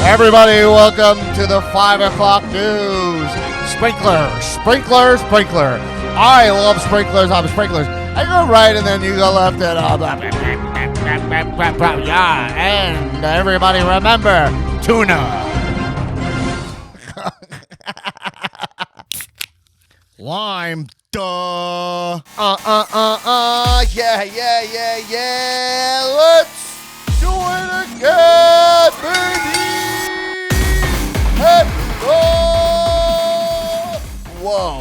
Everybody, welcome to the 5 o'clock news. Sprinkler. I love sprinklers. I'm sprinklers. I go right and then you go left and yeah. And everybody remember, tuna. Lime, duh. Yeah. Let's do it again, baby. Hey, whoa.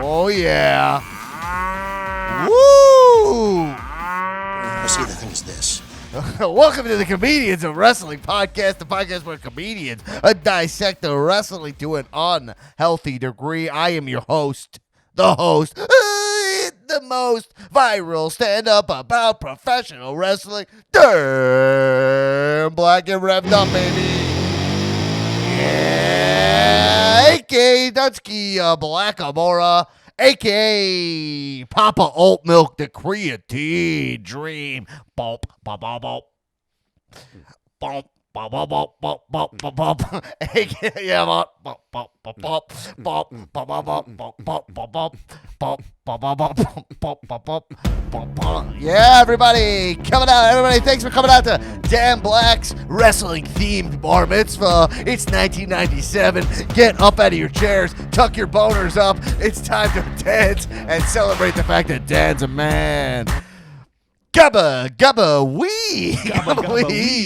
Oh, yeah. Woo. I see the thing is this. Welcome to the Comedians of Wrestling podcast, the podcast where comedians dissect the wrestling to an unhealthy degree. I am your host, the most viral stand-up about professional wrestling. Damn, Black and revved up, baby. Yeah, a.k.a. Dunsky Black Amora, a.k.a. Papa Oat Milk, the creatine dream. Bump. Yeah, everybody coming out. Everybody, thanks for coming out to Dan Black's wrestling themed bar mitzvah. It's 1997. Get up out of your chairs, tuck your boners up. It's time to dance and celebrate the fact that Dan's a man. Gubba, wee.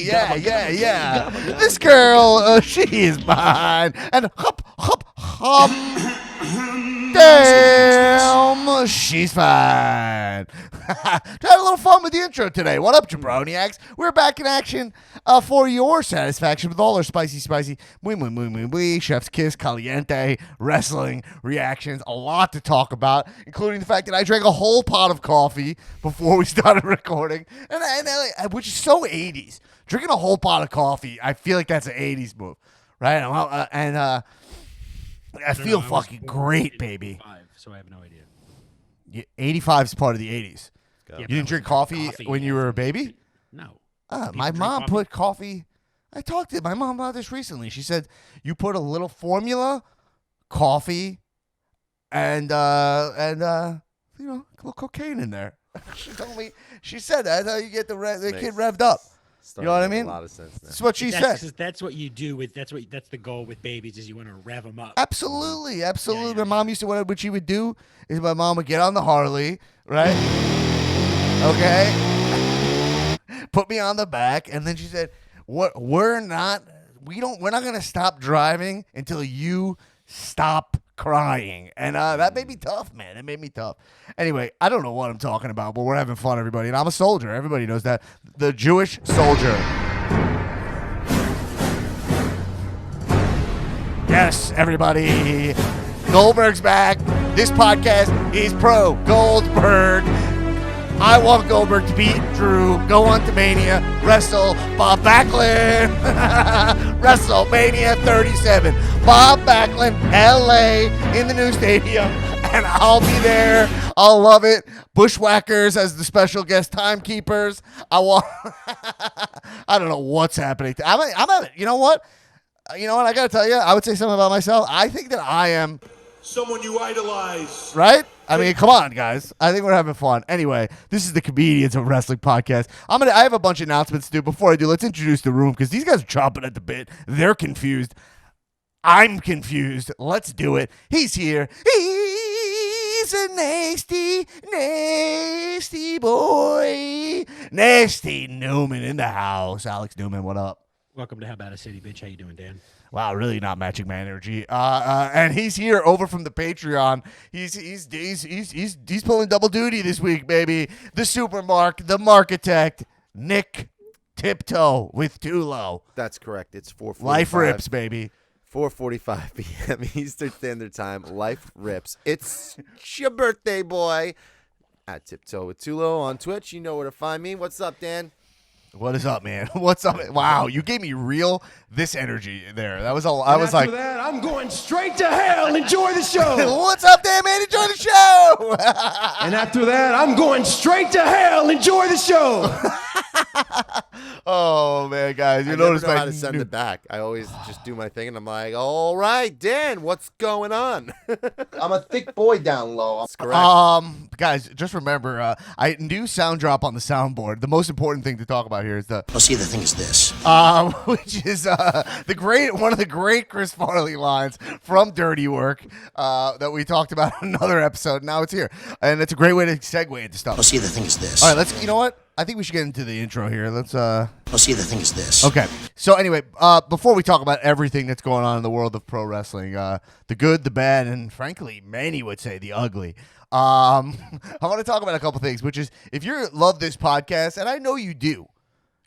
Yeah. This girl, she is mine. And hop. Damn, she's fine. Had a little fun with the intro today. What up, jabroniacs? We're back in action for your satisfaction with all our spicy, muy, chef's kiss, caliente, wrestling reactions. A lot to talk about, including the fact that I drank a whole pot of coffee before we started recording, and which is so 80s. Drinking a whole pot of coffee, I feel like that's an 80s move, right? I feel fucking great, baby. So I have no idea. 85 is part of the 80s. Yeah, you didn't drink coffee when you were a baby? No. My mom put coffee. I talked to my mom about this recently. She said you put a little formula, coffee, and a little cocaine in there. She told me. She said that's how you get the kid revved up. You know what I mean? A lot of sense now. That's what she said. That's what you do with. That's the goal with babies is you want to rev them up. Absolutely. Yeah. My mom used to what she would do is my mom would get on the Harley, right? Okay. Put me on the back, and then she said, we're not gonna stop driving until you stop crying. And that made me tough, man. It made me tough. Anyway, I don't know what I'm talking about, but we're having fun, everybody. And I'm a soldier. Everybody knows that. The Jewish soldier. Yes, everybody. Goldberg's back. This podcast is pro Goldberg. I want Goldberg to beat Drew, go on to Mania, wrestle Bob Backlund. WrestleMania 37. Bob Backlund, LA, in the new stadium. And I'll be there. I'll love it. Bushwhackers as the special guest timekeepers. I don't know what's happening. You know what? I got to tell you, I would say something about myself. I think that I am someone you idolize. Right? I mean, come on, guys. I think we're having fun. Anyway, this is the Comedians of Wrestling podcast. I have a bunch of announcements to do. Before I do, let's introduce the room because these guys are chomping at the bit. They're confused. I'm confused. Let's do it. He's here. He's a nasty boy. Nasty Newman in the house. Alex Newman, what up? Welcome to How About a City, bitch. How you doing, Dan? Wow, really not matching my energy. And he's here over from the Patreon. He's pulling double duty this week, baby. The Supermark, the Markitect, Nick Tiptoe with Tulo. That's correct. It's 4:45. Life rips, baby. 4:45 p.m. Eastern Standard Time. Life rips. It's your birthday, boy. At Tiptoe with Tulo on Twitch. You know where to find me. What's up, Dan? What is up, man? What's up? Wow, you gave me this energy there. That was all. I was After like, that, I'm going straight to hell. Enjoy the show. what's up, Dan, man? Enjoy the show. And after that, I'm going straight to hell. Enjoy the show. Oh man, guys, you I never notice know my how to send new- it back. I always just do my thing, and I'm like, all right, Dan, what's going on? I'm a thick boy down low. That's correct. Guys, just remember, I do sound drop on the soundboard. The most important thing to talk about here is Oh, see, the thing is this. which is one of the great Chris Farley lines from Dirty Work that we talked about in another episode. Now it's here, and it's a great way to segue into stuff. Oh, see, the thing is this. All right, you know what? I think we should get into the intro here. Let's. Oh, see, the thing is this. Okay. So anyway, before we talk about everything that's going on in the world of pro wrestling, the good, the bad, and frankly, many would say the ugly. I want to talk about a couple things, which is if you love this podcast, and I know you do,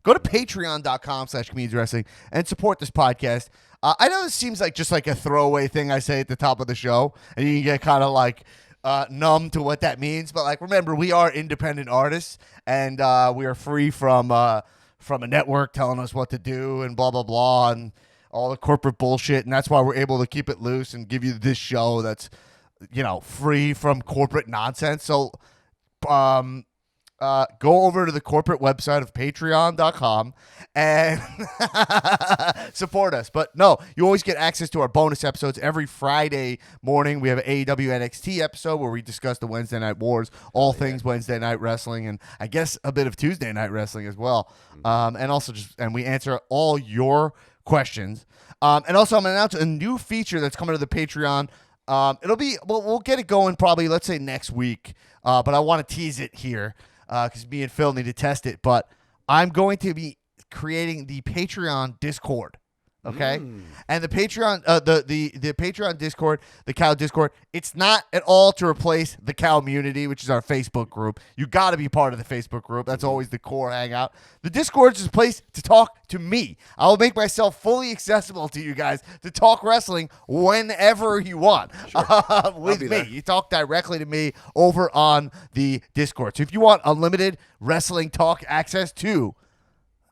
go to patreon.com/comedians wrestling and support this podcast. I know this seems like just like a throwaway thing I say at the top of the show, and you can get kind of like numb to what that means. But like, remember, we are independent artists, and we are free from a network telling us what to do and blah, blah, blah, and all the corporate bullshit. And that's why we're able to keep it loose and give you this show that's, free from corporate nonsense. So go over to the corporate website of patreon.com and support us. But no, you always get access to our bonus episodes every Friday morning. We have an AEW NXT episode where we discuss the Wednesday Night Wars, all things Wednesday Night Wrestling, and I guess a bit of Tuesday Night Wrestling as well. And also and we answer all your questions. And also I'm going to announce a new feature that's coming to the Patreon. We'll get it going probably, let's say next week. But I want to tease it here. Because me and Phil need to test it, but I'm going to be creating the Patreon Discord, okay? And the Patreon, the Patreon Discord, the Cow Discord, it's not at all to replace the Cow Community, which is our Facebook group. You got to be part of the Facebook group. That's always the core hangout. The Discord is a place to talk to me. I will make myself fully accessible to you guys to talk wrestling whenever you want with me. there. You talk directly to me over on the Discord. So if you want unlimited wrestling talk access to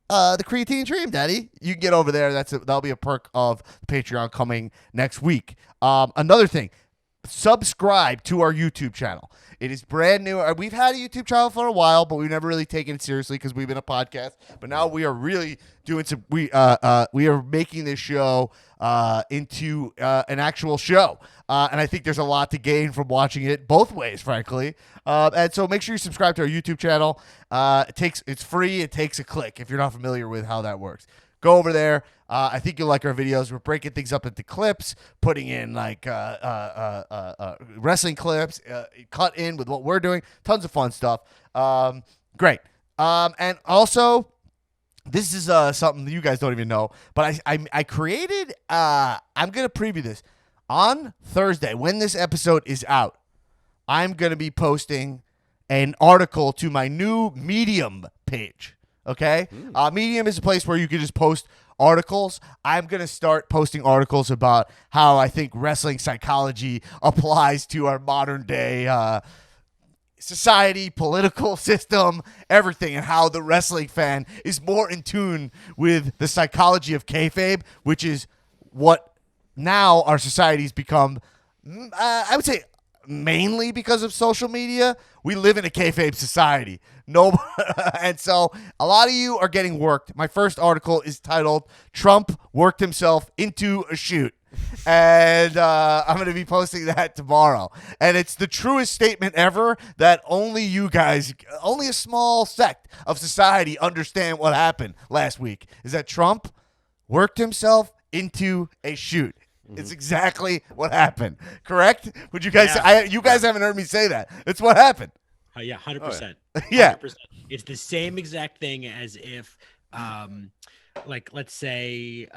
the Creatine Dream, Daddy, you can get over there. That'll be a perk of Patreon coming next week. Another thing, subscribe to our YouTube channel. It is brand new. We've had a YouTube channel for a while, but we've never really taken it seriously because we've been a podcast. But now we are really doing some. We are making this show into an actual show, and I think there's a lot to gain from watching it both ways, frankly. And so make sure you subscribe to our YouTube channel. It's free. It takes a click if you're not familiar with how that works. Go over there. I think you'll like our videos. We're breaking things up into clips, putting in like wrestling clips, cut in with what we're doing. Tons of fun stuff. Great. And also, this is something that you guys don't even know, but I created. I'm gonna preview this on Thursday when this episode is out. I'm gonna be posting an article to my new Medium page. Okay? Medium is a place where you can just post articles. I'm going to start posting articles about how I think wrestling psychology applies to our modern day society, political system, everything, and how the wrestling fan is more in tune with the psychology of kayfabe, which is what now our society's become, I would say, mainly because of social media. We live in a kayfabe society. And so a lot of you are getting worked. My first article is titled "Trump Worked Himself into a Shoot." And I'm going to be posting that tomorrow. And it's the truest statement ever that only you guys, only a small sect of society understand what happened last week, is that Trump worked himself into a shoot. It's exactly what happened. Correct? Would you guys say? You guys haven't heard me say that. It's what happened. Yeah, 100%. Yeah. 100%. It's the same exact thing as if, like, let's say,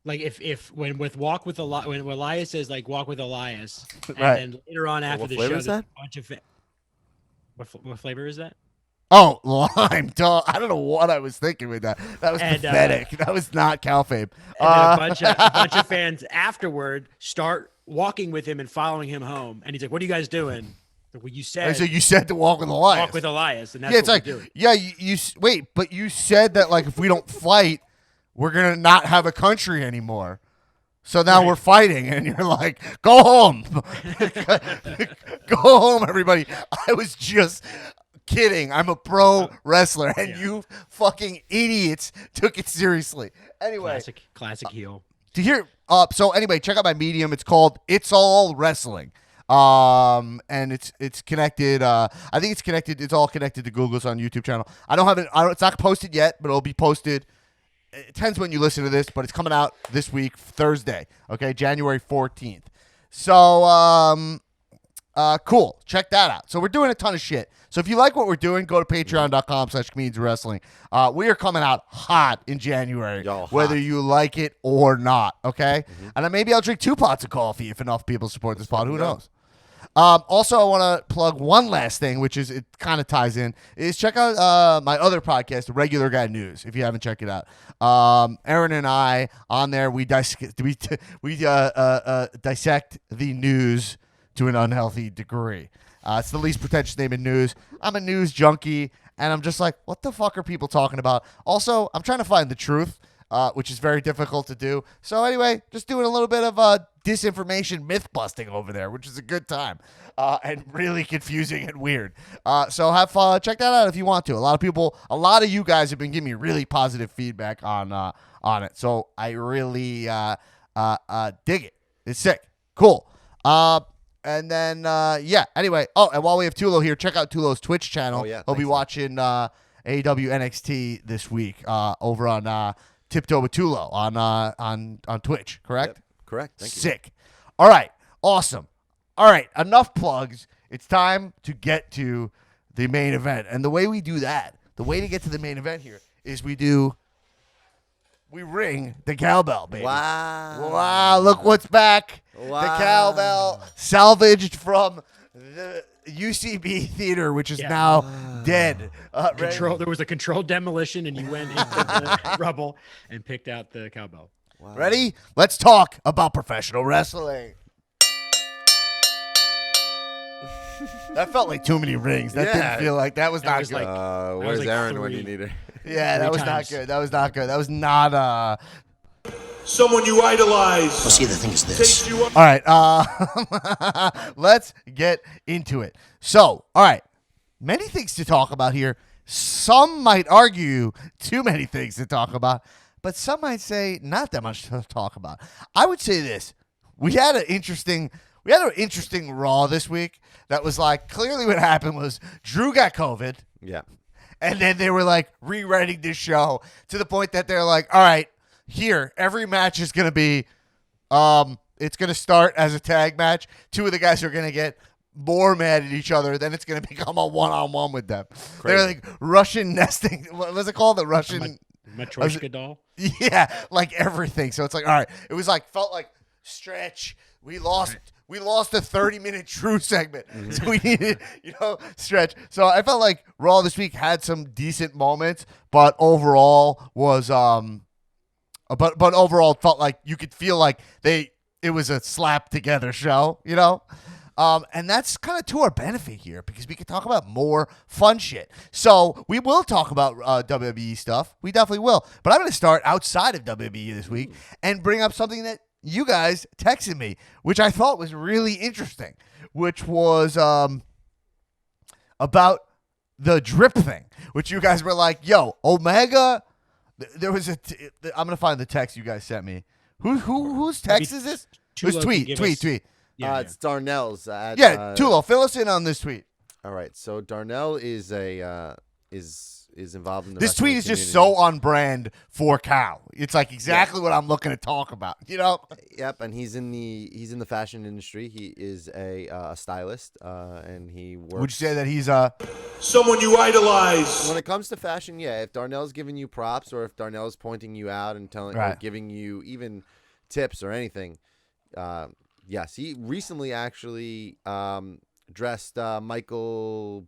like if when Elias says like walk with Elias, and Right. then later on after What the flavor show, is there's that? a bunch of what flavor is that? Oh, lime. Duh. I don't know what I was thinking with that. That was And, pathetic. That was not kayfabe. And then a bunch of fans afterward start walking with him and following him home, and he's like, "What are you guys doing?" Like, well, you said So you said to walk with Elias. walk with Elias, and that's Yeah, it's what like, we're doing. yeah, wait, but you said that like if we don't fight, we're gonna not have a country anymore. So now we're fighting, and you're like, go home, go home, everybody. I was just kidding. I'm a pro wrestler, and Yeah. you fucking idiots took it seriously. Anyway, Classic heel. to hear so anyway, check out my Medium. It's called It's All Wrestling. And it's connected. I think it's connected. It's all connected to Google's on YouTube channel. I don't have it. It's not posted yet, but it'll be posted. It depends when you listen to this, but it's coming out this week, Thursday. Okay, January 14th. So cool. Check that out. So we're doing a ton of shit. So if you like what we're doing, go to patreon.com/comedians wrestling. We are coming out hot in January, Yo, whether hot. you like it or not. Okay, and then maybe I'll drink 2 pots of coffee if enough people support this pod. Who knows? Also, I want to plug one last thing, which is it kind of ties in. Is check out my other podcast, The Regular Guy News, if you haven't checked it out. Aaron and I on there we dissect the news to an unhealthy degree. It's the least pretentious name in news. I'm a news junkie, and I'm just like, what the fuck are people talking about? Also, I'm trying to find the truth, which is very difficult to do. So anyway, just doing a little bit of disinformation myth busting over there, which is a good time and really confusing and weird. So have fun. Check that out if you want to. A lot of you guys have been giving me really positive feedback on it. So I really dig it. It's sick. Cool. And then, anyway. Oh, and while we have Tulo here, check out Tulo's Twitch channel. Oh, yeah. He'll be Thanks, watching AEW NXT this week over on Tiptoe with Tulo on Twitch, correct? Yep, correct. Thank you. Sick. All right. Awesome. All right. Enough plugs. It's time to get to the main event. And the way we do that, the way to get to the main event here is we ring the cowbell, baby. Wow. Wow, look what's back. Wow. The cowbell salvaged from the UCB theater, which is now dead. There was a controlled demolition, and you went into the rubble and picked out the cowbell. Ready? Let's talk about professional wrestling. That felt like too many rings. That Yeah. didn't feel like that was That not was good. like- Where's like Aaron when 3. you need her? Yeah, that 3 was not times. good. That was not good. That was not Someone you idolize. Well, see, the thing is this. Takes you up. All right, let's get into it. So, all right, many things to talk about here. Some might argue too many things to talk about, but some might say not that much to talk about. I would say this: we had an interesting Raw this week. That was like clearly what happened was Drew got COVID, Yeah. and then they were like rewriting this show to the point that they're like, all right, here, every match is going to be, it's going to start as a tag match. 2 of the guys are going to get more mad at each other. Then it's going to become a one-on-one with them. Crazy. They're like Russian nesting. What was it called? The Russian. Matryoshka doll. Yeah, like everything. So it's like, all right, it was like, felt like stretch. We lost a 30-minute True segment. So we needed, stretch. So I felt like Raw this week had some decent moments, but overall was but overall it felt like you could feel like it was a slap together show, and that's kind of to our benefit here because we can talk about more fun shit. So we will talk about WWE stuff. We definitely will. But I'm going to start outside of WWE this week and bring up something that you guys texted me, which I thought was really interesting, which was about the drip thing, which you guys were like, yo, Omega. There was I'm going to find the text you guys sent me. Whose text is this? It was Tulo tweet. can give us- Yeah, It's Darnell's. At, Tulo, fill us in on this tweet. All right. So Darnell is is involved in the This tweet wrestling is just community. so on brand for Cal. It's like exactly what I'm looking to talk about. Yep, and he's in the fashion industry. He is a stylist, and he works. Would you say that he's Someone you idolize. When it comes to fashion, yeah, if Darnell's giving you props or if Darnell's pointing you out and telling or Right. giving you even tips or anything, yes, he recently actually dressed Michael,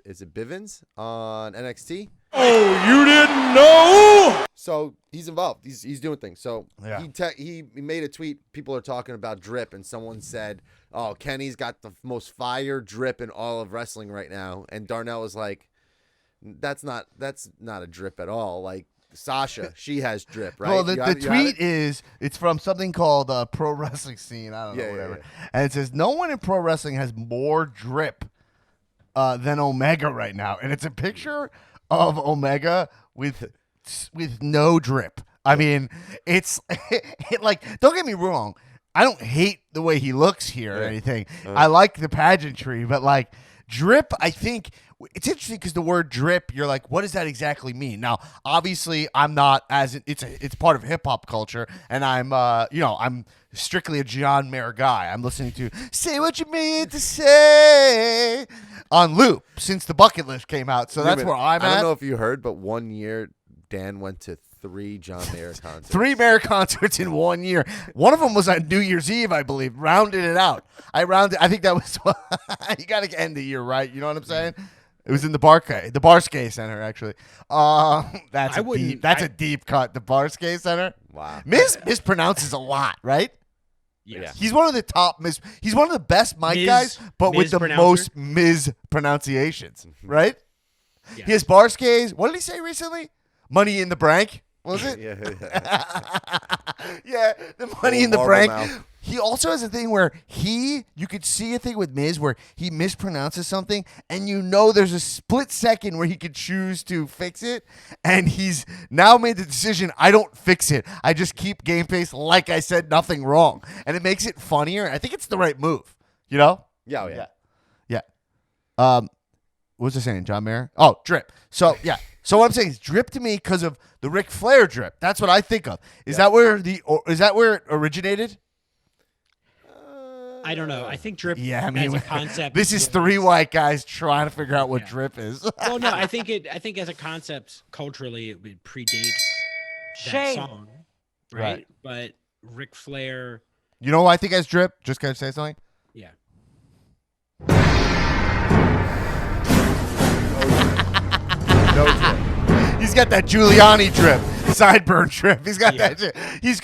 is it Bivens on NXT? Oh, you didn't know? So he's involved. He's doing things. So Yeah. he made a tweet. People are talking about drip, and someone said, "Oh, Kenny's got the most fire drip in all of wrestling right now." And Darnell was like, "That's not a drip at all. Like Sasha, she has drip, right?" Well, the You have tweet it? it's from something called Pro Wrestling Scene. I don't know, Yeah, whatever. yeah. And it says, no one in pro wrestling has more drip than Omega right now, and it's a picture of Omega with no drip. I mean, it's like, don't get me wrong, I don't hate the way he looks here or anything. I like the pageantry, but like drip, I think it's interesting because the word drip, you're like, what does that exactly mean? Now, obviously, I'm not it's part of hip hop culture, and I'm strictly a John Mayer guy. I'm listening to "Say What You Mean to Say" on loop since the Bucket List came out, so that's where I'm at. I don't know if you heard, but one year Dan went to 3 John Mayer concerts. 3 Mayer concerts in 1 year. One of them was on New Year's Eve, I believe. Rounded it out. I think that was. You got to end the year right. You know what I'm saying? It was in the Barskay Center, actually. That's a deep cut. The Barskay Center. Wow. Mispronounces a lot, right? Yes. He's one of the top he's one of the best mic guys, but with the most mispronunciations, right? Yeah. His Barskays. What did he say recently? Money in the Bank. Was it? Yeah. Yeah, the Money in the Marble Bank. mouth. He also has a thing where you could see a thing with Miz where he mispronounces something, and there's a split second where he could choose to fix it, and he's now made the decision, I don't fix it. I just keep game face like I said nothing wrong, and it makes it funnier. I think it's the right move, you know? Yeah, oh, yeah. Yeah. What was I saying, John Mayer? Oh, drip. So, yeah. So what I'm saying is drip to me because of the Ric Flair drip. That's what I think of. Is that where it originated? I don't know. I think drip as a concept. This is 3 white guys trying to figure out what drip is. Well, no, I think as a concept culturally it would predate that song, right? But Ric Flair. You know who I think has drip? Just gonna say something. Yeah. No drip. He's got that Giuliani drip, sideburn drip. He's got that drip. He's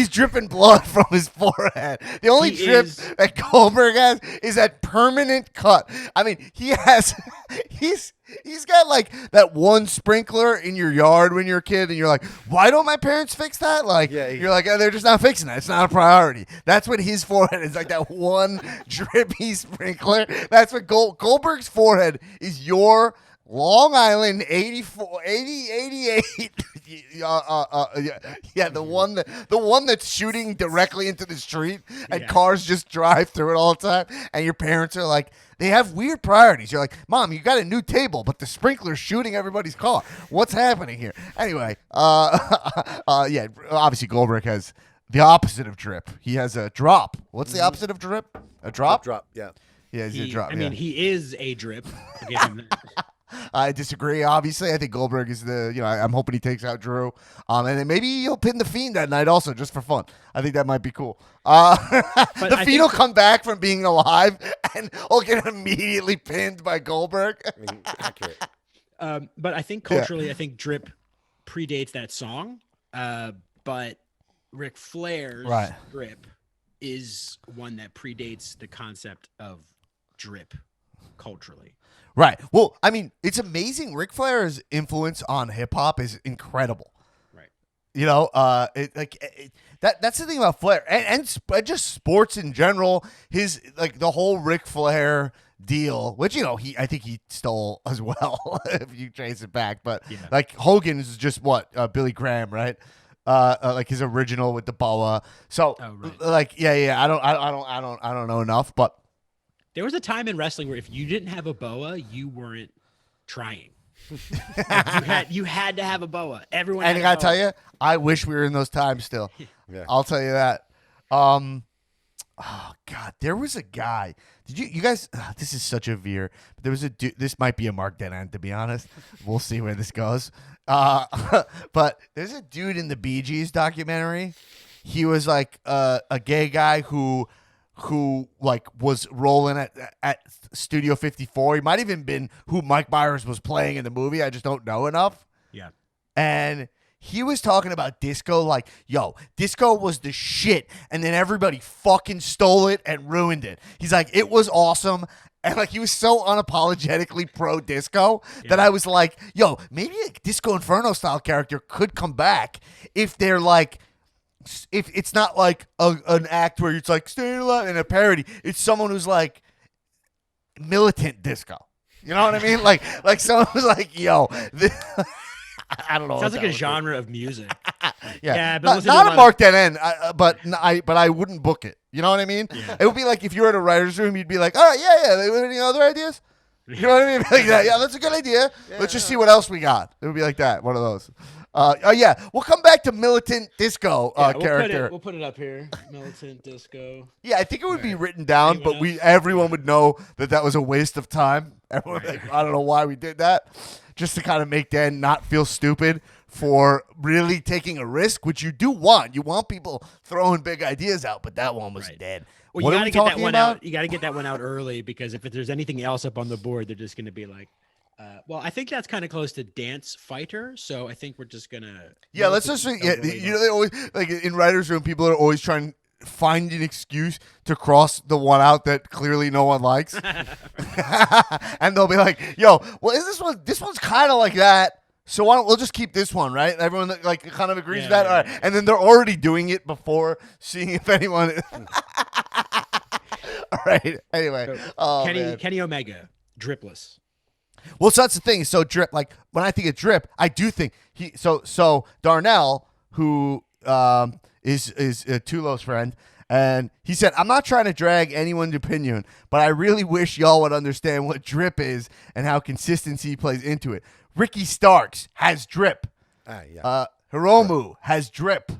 dripping blood from his forehead. The only drip that Goldberg has is that permanent cut. I mean, he's got like that one sprinkler in your yard when you're a kid, and you're like, why don't my parents fix that? Like, you're like, oh, they're just not fixing that. It's not a priority. That's what his forehead is, like that one drippy sprinkler. That's what Goldberg's forehead is. Your Long Island 88. The one that's shooting directly into the street, and cars just drive through it all the time. And your parents are like, they have weird priorities. You're like, Mom, you got a new table, but the sprinkler's shooting everybody's car. What's happening here? Anyway, obviously Goldberg has the opposite of drip. He has a drop. What's the opposite of drip? A drop? Drop, yeah. Yeah, he's a drop. I mean, he is a drip. I'll give him that. I disagree. Obviously, I think Goldberg is I'm hoping he takes out Drew, and then maybe he'll pin the Fiend that night also, just for fun. I think that might be cool. The Fiend will come back from being alive, and he'll get immediately pinned by Goldberg. I mean, accurate. But I think culturally, I think drip predates that song. But Ric Flair's drip is one that predates the concept of drip culturally. Right. Well, I mean, it's amazing. Ric Flair's influence on hip hop is incredible. Right. You know, that's the thing about Flair and just sports in general. His the whole Ric Flair deal, which I think he stole as well if you trace it back. But like Hogan is just Billy Graham, right? Like his original with the boa. So I don't know enough, but. There was a time in wrestling where if you didn't have a boa, you weren't trying. you had to have a boa. Everyone. And I gotta tell you, I wish we were in those times still. Yeah. I'll tell you that. Oh God, there was a guy. Did you guys? This is such a veer. But there was a dude. This might be a Mark Denan, to be honest. We'll see where this goes. But there's a dude in the Bee Gees documentary. He was like a gay guy who like was rolling at Studio 54. He might even been who Mike Myers was playing in the movie. I just don't know enough. Yeah. And he was talking about disco like, yo, disco was the shit. And then everybody fucking stole it and ruined it. He's like, it was awesome. And like he was so unapologetically pro disco that I was like, yo, maybe a Disco Inferno style character could come back if they're like, if it's not like an act where it's like staying alive and a parody. It's someone who's like militant disco. You know what I mean? Like someone was like, "Yo, this, I don't know." Sounds what like that a would be. genre of music. Yeah, I've been listening to not a a lot Mark Dead End, but I wouldn't book it. You know what I mean? Yeah. It would be like if you were at a writer's room, you'd be like, "All right, yeah. Any other ideas?" You know what I mean? Like that. Yeah, that's a good idea. Let's just see what else we got. It would be like that. One of those. Oh yeah, we'll come back to militant disco character. We'll put it up here. Militant disco. Yeah, I think it would be written down, Anyone but else? everyone would know that was a waste of time. Everyone would be like, I don't know why we did that, just to kind of make Dan not feel stupid for really taking a risk, which you do want. You want people throwing big ideas out, but that one was Right. dead. Well, What you are got we to get that talking one about? out. You got to get that one out early because if there's anything else up on the board, they're just going to be like, well, I think that's kind of close to dance fighter. So I think we're just gonna. Yeah, let's just you know they always like in writers' room. People are always trying to find an excuse to cross the one out that clearly no one likes, and they'll be like, "Yo, well, is this one? This one's kind of like that. So why don't we'll just keep this one, right?" And everyone like kind of agrees with that. All right, and then they're already doing it before seeing if anyone. All right. Anyway, Kenny Omega, dripless. Well, so that's the thing. So Drip, like when I think of Drip, I do think he. So Darnell, who is Tulo's friend, and he said, "I'm not trying to drag anyone's opinion, but I really wish y'all would understand what Drip is and how consistency plays into it. Ricky Starks has Drip. Hiromu has Drip.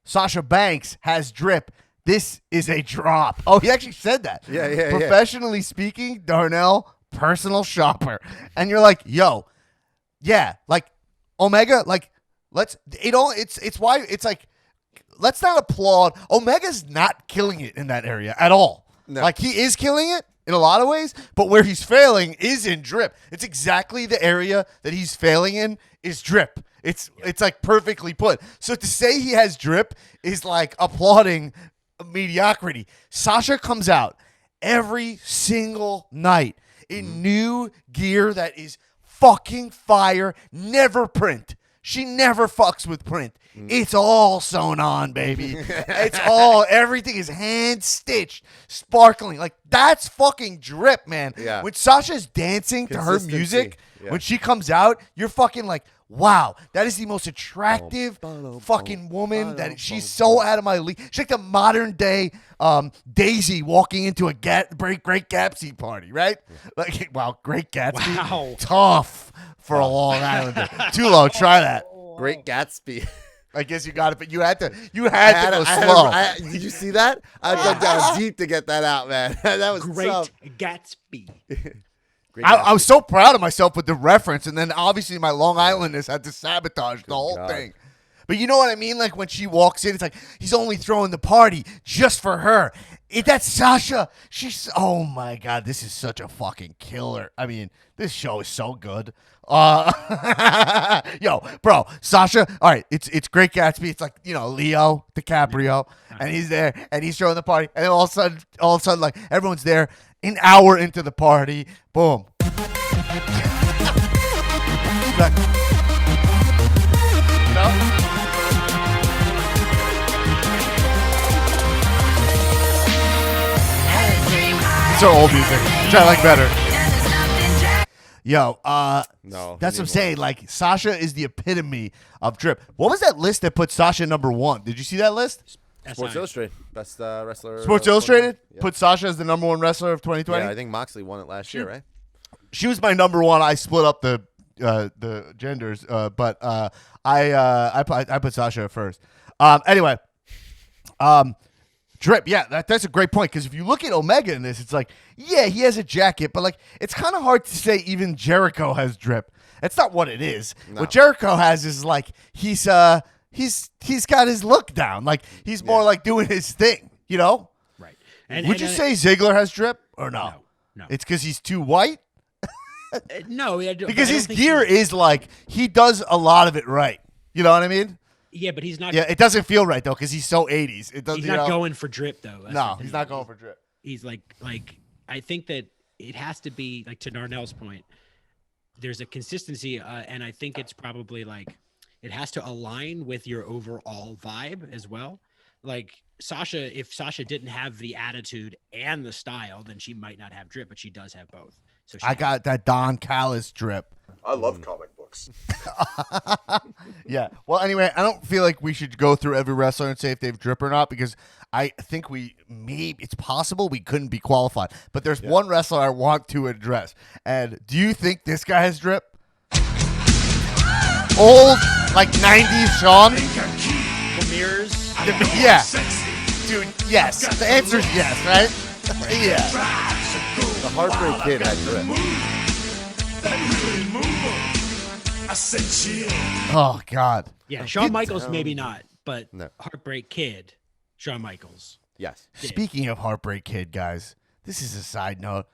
Sasha Banks has Drip. This is a drop." Oh, he actually said that. Yeah. Professionally speaking, Darnell, personal shopper. And you're like, yo, yeah, like Omega, like it's why it's like, let's not applaud. Omega's not killing it in that area at all. No. Like he is killing it in a lot of ways, but where he's failing is in Drip. It's exactly the area that he's failing in is Drip. It's like perfectly put. So to say he has Drip is like applauding mediocrity. Sasha comes out every single night in new gear that is fucking fire. Never print. She never fucks with print. It's all sewn on, baby. Everything is hand stitched, sparkling. Like that's fucking Drip, man. Yeah. When Sasha's dancing to her Consistency. music, Yeah. when she comes out, you're fucking like, wow, that is the most attractive fucking woman that she's so out of my league. She's like the modern day Daisy walking into a Great Gatsby party, right? Like, wow, Great Gatsby. Wow. Tough for a Long Islander. Too low. Try that. Great Gatsby. I guess you got it, but you had to go slow. Did you see that? I went down deep to get that out, man. That was Great tough. Gatsby. Great I was Gatsby. so proud of myself with the reference, and then obviously my Long Islandness had to sabotage the whole God. thing. But you know what I mean? Like when she walks in, it's like he's only throwing the party just for her. That's Sasha. Oh my God, this is such a fucking killer. I mean, this show is so good. Yo, bro, Sasha. All right, it's Great Gatsby. It's like Leo DiCaprio, and he's there and he's throwing the party, and then all of a sudden, like everyone's there. An hour into the party, boom. Like, It's our old music, which I like better. Yo, No, that's what I'm we need saying. Like Sasha is the epitome of Drip. What was that list that put Sasha number 1? Did you see that list? Sports Illustrated, best wrestler. Sports of Illustrated 2020. Yep. put Sasha as the number 1 wrestler of 2020. Yeah, I think Moxley won it last year, right? She was my number 1. I split up the genders, but I put Sasha first. Anyway, Drip, yeah, that's a great point because if you look at Omega in this, it's like, yeah, he has a jacket, but like it's kind of hard to say even Jericho has Drip. That's not what it is. No. What Jericho has is like he's got his look down, like he's more like doing his thing, Right. Would you say Ziggler has Drip or no? No. It's because he's too white. No, I don't, Because I don't his think gear is like he does a lot of it right. You know what I mean? Yeah, but he's not. Yeah, it doesn't feel right though because he's so 80s. It doesn't. He's not going for Drip though. That's No, the he's thing. not going for Drip. He's like I think that it has to be like to Darnell's point. There's a consistency, and I think it's probably like it has to align with your overall vibe as well. Like Sasha, if Sasha didn't have the attitude and the style, then she might not have Drip, but she does have both. So I got that Don Callis drip. I love comic books. Yeah. Well, anyway, I don't feel like we should go through every wrestler and say if they've drip or not because I think it's possible we couldn't be qualified. But there's one wrestler I want to address. And do you think this guy has drip? Old, like 90s Sean? Mirrors. Yeah. Dude, yes. The answer is yes, right? Yeah. The Heartbreak Kid had drip. Oh, God. Yeah, Shawn Michaels maybe not, but No. Heartbreak Kid, Shawn Michaels. Yes. Speaking of Heartbreak Kid, guys, this is a side note.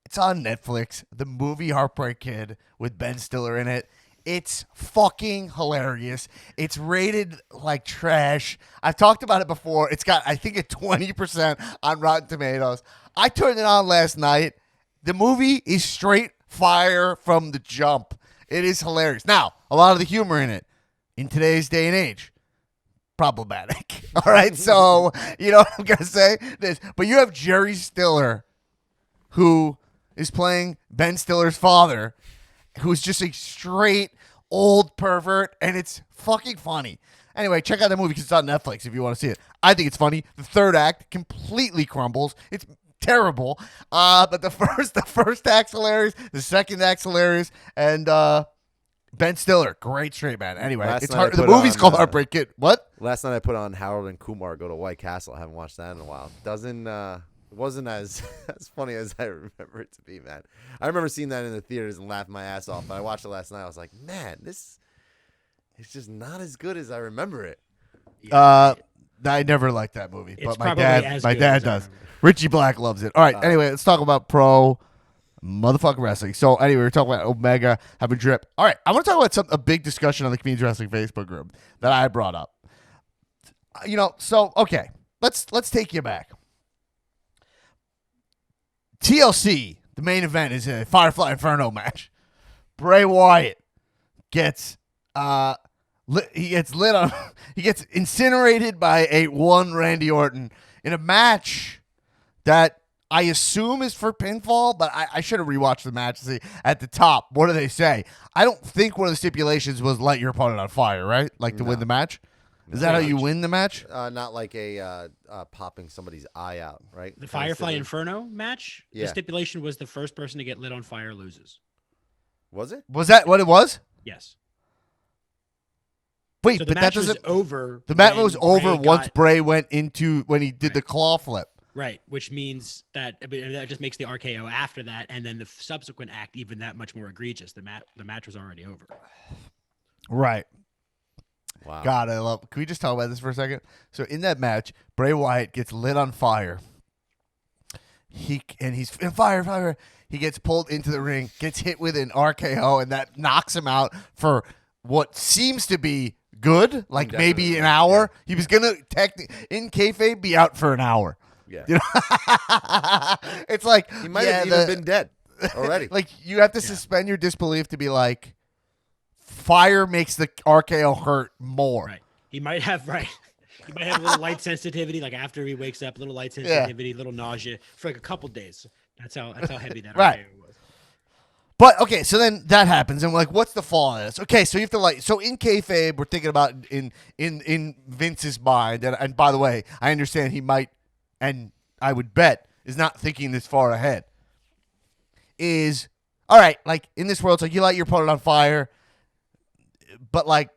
It's on Netflix. The movie Heartbreak Kid with Ben Stiller in it. It's fucking hilarious. It's rated like trash. I've talked about it before. It's got, I think, a 20% on Rotten Tomatoes. I turned it on last night. The movie is straight fire from the jump. It is hilarious. Now, a lot of the humor in it, in today's day and age, problematic. All right, so you know what I'm gonna say? This, but you have Jerry Stiller, who is playing Ben Stiller's father, who's just a straight old pervert, and it's fucking funny. Anyway, check out the movie because it's on Netflix if you want to see it. I think it's funny. The third act completely crumbles. It's terrible. But the first act's hilarious. The second act's hilarious, and Ben Stiller, great straight man. Anyway, Last it's night hard. I The put movie's on, called Heartbreak Kid. What? Last night I put on Harold and Kumar Go to White Castle. I haven't watched that in a while. It wasn't as funny as I remember it to be, man. I remember seeing that in the theaters and laughing my ass off. But I watched it last night. I was like, man, this is just not as good as I remember it. I never liked that movie, It's but my probably dad as good as I does. remember. Richie Black loves it. All right. Anyway, let's talk about pro motherfucking wrestling. So anyway, we're talking about Omega having drip. All right, I want to talk about a big discussion on the Community Wrestling Facebook group that I brought up. You know, so okay, let's take you back. TLC, the main event is a Firefly Inferno match. Bray Wyatt gets he gets incinerated by one Randy Orton in a match that I assume is for pinfall, but I should have rewatched the match to see at the top. What do they say? I don't think one of the stipulations was light your opponent on fire, right? Like to win the match. Is that how you win the match? Not like a popping somebody's eye out, right? The Firefly Inferno match, Yeah. the stipulation was the first person to get lit on fire loses. Was it? Was that what it was? Yes. Wait, So the but that match was doesn't. over. The match when was over Bray once got- Bray went into when he did the Right. claw flip. Right, which means that just makes the RKO after that, and then the subsequent act even that much more egregious. The match was already over. Right. Wow. God, I love. Can we just talk about this for a second? So in that match, Bray Wyatt gets lit on fire. He's in fire. He gets pulled into the ring, gets hit with an RKO, and that knocks him out for what seems to be good, like maybe an hour. Yeah. He was gonna in kayfabe be out for an hour. Yeah. You know? It's like He might have even been dead already. like you have to suspend your disbelief to be like, fire makes the RKO hurt more. Right, he might have He might have a little light sensitivity, like after he wakes up, a little light sensitivity, little nausea for like a couple days. That's how heavy that Right. RKO was. But okay, so then that happens, and we're like, what's the fall in this? Okay, so you have to so in kayfabe, we're thinking about in Vince's mind, and by the way, I understand he might, and I would bet is not thinking this far ahead. Is all right, like in this world, it's like you light your opponent on fire, but like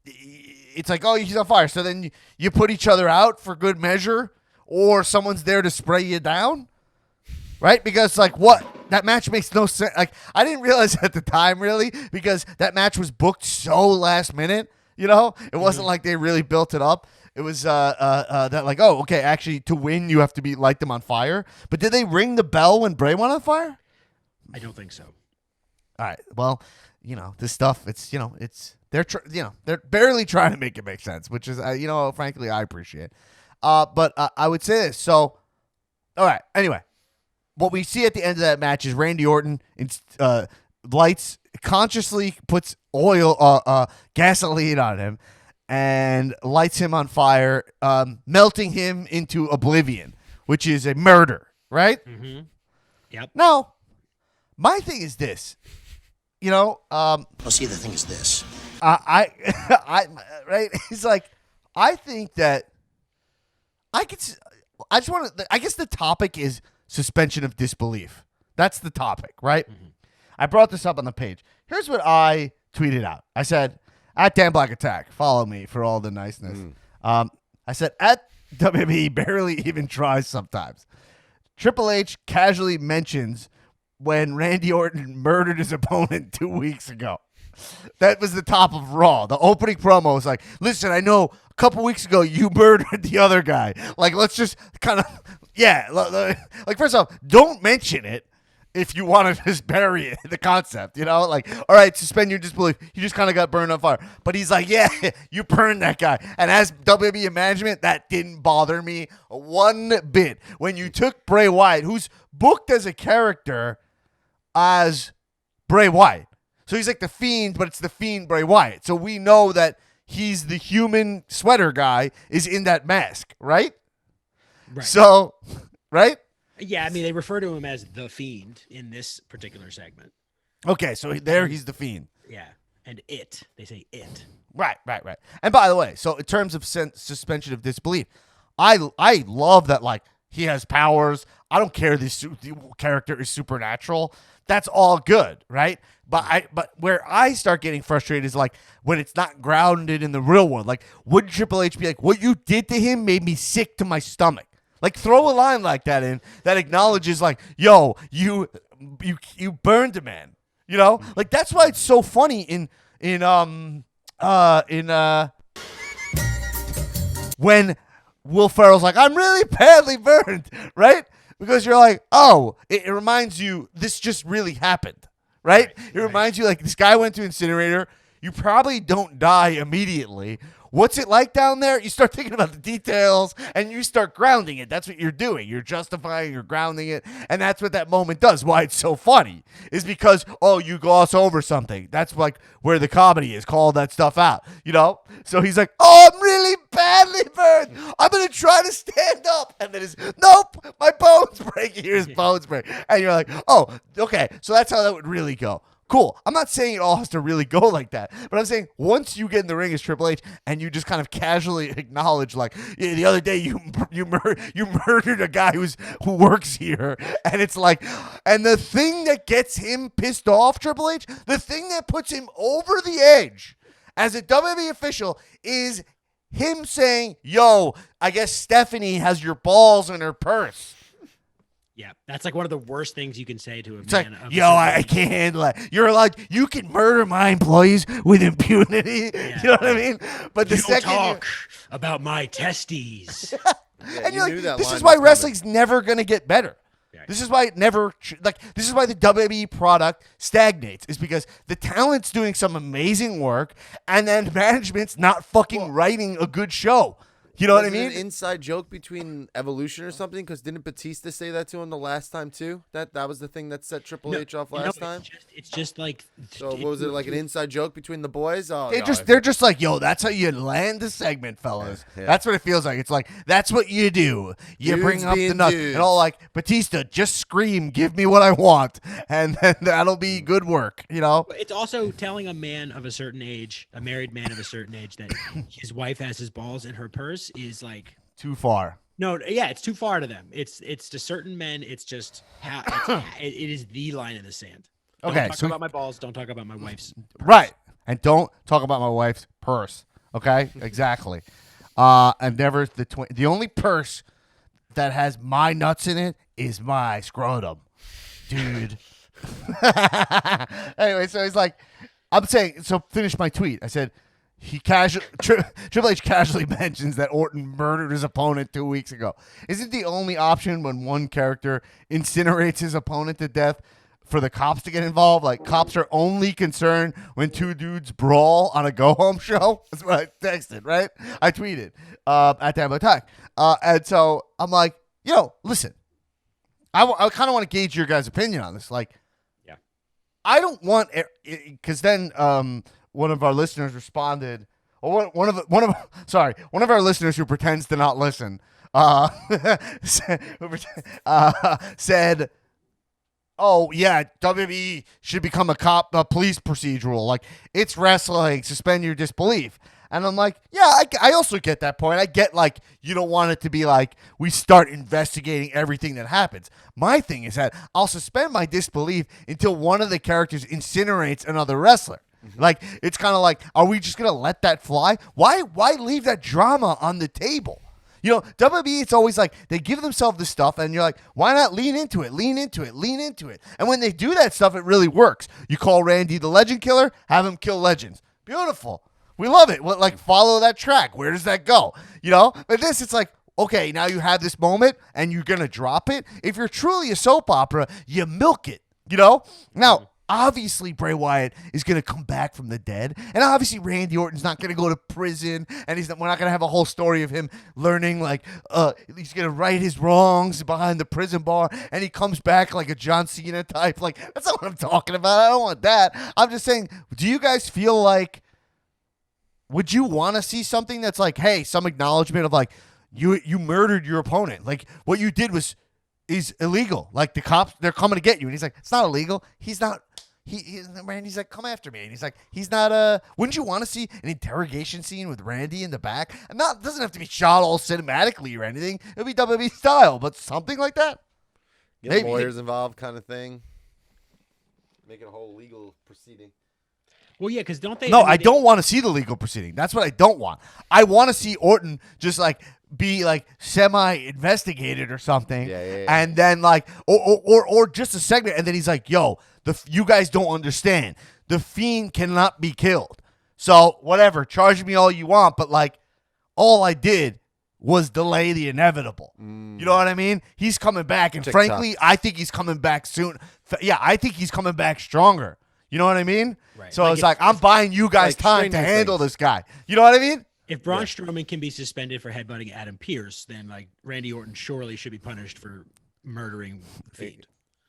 it's like, oh, he's on fire, so then you put each other out for good measure, or someone's there to spray you down. Right? Because, like, that match makes no sense. Like, I didn't realize at the time, really, because that match was booked so last minute, you know? It wasn't like they really built it up. It was that, like, oh, okay, actually, to win, you have to light them on fire. But did they ring the bell when Bray went on fire? I don't think so. All right. Well, you know, this stuff, they're barely trying to make it make sense, which is, frankly, I appreciate. But I would say this. So, all right. Anyway. What we see at the end of that match is Randy Orton consciously puts gasoline on him and lights him on fire, melting him into oblivion, which is a murder, right? Mm-hmm. Yep. Now, my thing is this. You know, Oh, see, the thing is this. I right? He's like, I think that I just want to. I guess the topic is suspension of disbelief. That's the topic, right? Mm-hmm. I brought this up on the page. Here's what I tweeted out. I said, at Dan Black Attack, follow me for all the niceness. I said, at WWE barely even tries sometimes. Triple H casually mentions when Randy Orton murdered his opponent 2 weeks ago. That was the top of Raw. The opening promo was like, listen, I know a couple weeks ago you murdered the other guy. Like, let's just kind of, yeah. Like, first off, don't mention it if you want to just bury it, the concept, you know? Like, all right, suspend your disbelief. You just kind of got burned on fire. But he's like, yeah, you burned that guy. And as WWE management, that didn't bother me one bit. When you took Bray Wyatt, who's booked as a character as Bray Wyatt. So he's like the Fiend, but it's the Fiend Bray Wyatt. So we know that he's the human sweater guy is in that mask, right? Right. So, right? Yeah, I mean, they refer to him as the Fiend in this particular segment. Okay, so there he's the Fiend. Yeah, and it. They say it. Right. And by the way, so in terms of suspension of disbelief, I love that, like, he has powers. I don't care the character is supernatural. That's all good, right? But where I start getting frustrated is like when it's not grounded in the real world. Like, would Triple H be like, what you did to him made me sick to my stomach? Like, throw a line like that in that acknowledges, like, yo, you burned a man. You know, like that's why it's so funny when Will Ferrell's like, I'm really badly burned, right? Because you're like, oh, it reminds you this just really happened, right? It reminds you, like, this guy went to incinerator. You probably don't die immediately. What's it like down there? You start thinking about the details and you start grounding it. That's what you're doing. You're justifying, you're grounding it. And that's what that moment does. Why it's so funny is because, oh, you gloss over something. That's like where the comedy is. Call that stuff out, you know? So he's like, oh, I'm really badly burned. I'm going to try to stand up. And then it's, nope, my bones break. Here's bones break. And you're like, oh, okay. So that's how that would really go. Cool. I'm not saying it all has to really go like that, but I'm saying once you get in the ring as Triple H and you just kind of casually acknowledge, like, yeah, the other day you murdered a guy who works here, and it's like, and the thing that gets him pissed off, Triple H, the thing that puts him over the edge as a WWE official is him saying, "Yo, I guess Stephanie has your balls in her purse." Yeah, that's like one of the worst things you can say to a It's man. like, yo, I can't handle it. You're like, you can murder my employees with impunity. Yeah. You know what I mean? But the You don't second talk about my testes. and you're knew like, that this line is why was coming. wrestling's never gonna get better. Yeah. This is why it never this is why the WWE product stagnates. Is because the talent's doing some amazing work, and then management's not fucking writing a good show. You know what I Was it mean? an inside joke between Evolution or something? Because didn't Batista say that to him the last time too? That was the thing that set Triple H off last time. It's just like. So what was it, like an inside joke between the boys? Oh, They're just like, yo, that's how you land the segment, fellas. Yeah. That's what it feels like. It's like, that's what you do. You Dudes bring up the being nuts. dudes. And all like, Batista, just scream, give me what I want. And then that'll be good work, you know? It's also telling a man of a certain age, a married man of a certain age, that his wife has his balls in her purse is like Too far. no, yeah, it's too far to them. It's to certain men. It's just it is the line in the sand. Don't Okay, talk so- about my balls. Don't talk about my wife's. Right. And don't talk about my wife's purse. Okay? Exactly. And never the only purse that has my nuts in it is my scrotum. Dude. Anyway, so he's like, I'm saying, so finish my tweet. I said, Triple H casually mentions that Orton murdered his opponent 2 weeks ago. Isn't the only option when one character incinerates his opponent to death for the cops to get involved? Like, cops are only concerned when two dudes brawl on a go-home show? That's what I texted, right? I tweeted at Damn Attack. And so I'm like, yo, listen. I kind of want to gauge your guys' opinion on this. Like, Yeah. I don't want, because then one of our listeners responded, or one of our listeners who pretends to not listen, said, oh yeah, WWE should become a police procedural. Like, it's wrestling, suspend your disbelief. And I'm like, yeah, I also get that point. I get, like, you don't want it to be like we start investigating everything that happens. My thing is that I'll suspend my disbelief until one of the characters incinerates another wrestler. Like, it's kind of like, are we just going to let that fly? Why leave that drama on the table? You know, WWE, it's always like they give themselves this stuff, and you're like, why not lean into it, lean into it, lean into it? And when they do that stuff, it really works. You call Randy the Legend Killer, have him kill legends. Beautiful. We love it. Well, like, follow that track. Where does that go? You know? But this, it's like, okay, now you have this moment, and you're going to drop it. If you're truly a soap opera, you milk it. You know? Now, obviously, Bray Wyatt is going to come back from the dead. And obviously, Randy Orton's not going to go to prison. And we're not going to have a whole story of him learning, like, he's going to right his wrongs behind the prison bar. And he comes back like a John Cena type. Like, that's not what I'm talking about. I don't want that. I'm just saying, do you guys feel like, would you want to see something that's like, hey, some acknowledgement of, like, you murdered your opponent. Like, what you did is illegal. Like, the cops, they're coming to get you. And he's like, it's not illegal. He's not. Randy's like, come after me. And he's like, he's not wouldn't you want to see an interrogation scene with Randy in the back? And it doesn't have to be shot all cinematically or anything. It'll be WWE style, but something like that. Get Maybe. lawyers involved, kind of thing. Make it a whole legal proceeding. Well, yeah, because don't they? No, I mean, I don't want to see the legal proceeding. That's what I don't want. I want to see Orton just, like, be, like, semi-investigated or something. Yeah. And then, like, or just a segment, and then he's like, yo, you guys don't understand. The Fiend cannot be killed. So, whatever, charge me all you want, but, like, all I did was delay the inevitable. You know what I mean? He's coming back, and TikTok. frankly, I think he's coming back soon. Yeah, I think he's coming back stronger. You know what I mean? Right. So Like, it's like, I'm buying you guys like time to Stranger handle Things. this guy. You know what I mean? If Braun Strowman can be suspended for headbutting Adam Pearce, then, like, Randy Orton surely should be punished for murdering the Fiend.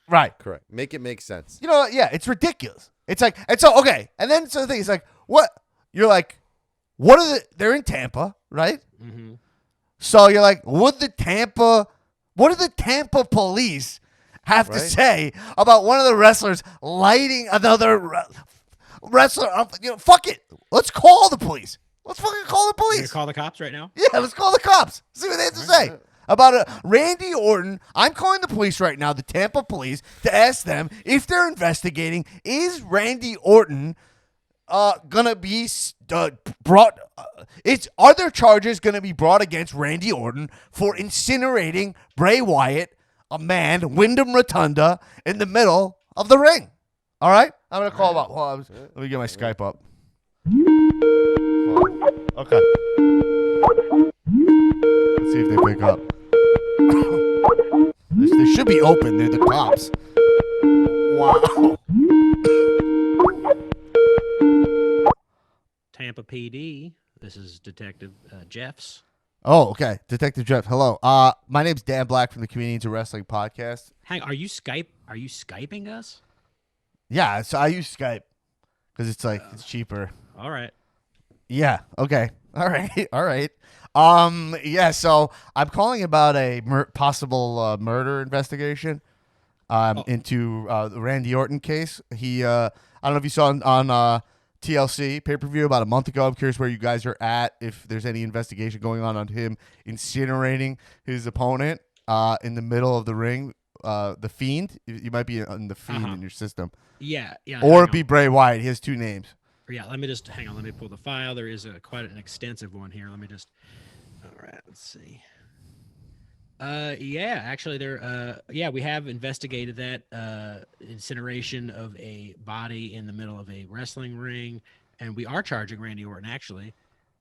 Right. Correct. Make it make sense. You know, yeah, it's ridiculous. It's like, and so, okay. And then, so the thing is, like, what? You're like, they're in Tampa, right? Mm-hmm. So you're like, what do the Tampa police have to Right. say about one of the wrestlers lighting another wrestler up? You know, fuck it. Let's call the police. Let's fucking call the You gonna police. call the cops right now? Yeah, let's call the cops. See what they have to say about Randy Orton. I'm calling the police right now, the Tampa police, to ask them if they're investigating, is Randy Orton gonna be brought? Are there charges gonna be brought against Randy Orton for incinerating Bray Wyatt, a man, Wyndham Rotunda, in the middle of the ring? All right, I'm gonna call him up. Hold on, let me get my Skype up. Okay. Let's see if they pick up. They should be open. They're the cops. Wow. Tampa PD. This is Detective Jeffs. Oh, okay. Detective Jeff, hello. My name's Dan Black from the Comedians of Wrestling podcast. Hang, are you Skyping us? Yeah, so I use Skype because it's like it's cheaper. All right. Yeah. Okay. All right. All right. Yeah. So I'm calling about a possible murder investigation. Into the Randy Orton case. I don't know if you saw on TLC pay-per-view about a month ago. I'm curious where you guys are at. If there's any investigation going on him incinerating his opponent in the middle of the ring. The Fiend. You might be in the Fiend in your system. Yeah. Or hang be on. Bray Wyatt. He has two names. Yeah. Let me just hang on. Let me pull the file. There is quite an extensive one here. Let me just. All right. Let's see. Yeah, actually we have investigated that incineration of a body in the middle of a wrestling ring, and we are charging Randy Orton. Actually,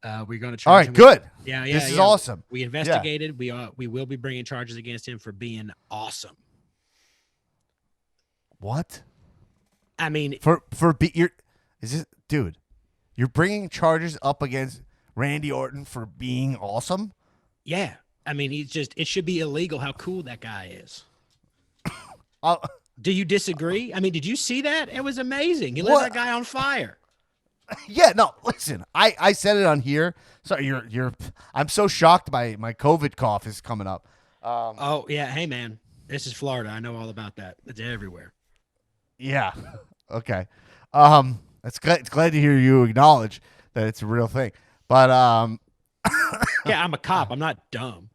we're going to charge. All right. him Good. Yeah. This is awesome. We investigated. We will be bringing charges against him for being awesome. What? I mean, Dude, you're bringing charges up against Randy Orton for being awesome? yeah. I mean, it should be illegal how cool that guy is. Do you disagree? I mean, did you see that? It was amazing. He lit What? that guy on fire. Yeah, no, listen. I said it on here. Sorry, I'm so shocked my COVID cough is coming up. Oh, yeah. Hey, man. This is Florida. I know all about that. It's everywhere. Yeah. Okay. It's glad to hear you acknowledge that it's a real thing. But Yeah, I'm a cop. I'm not dumb.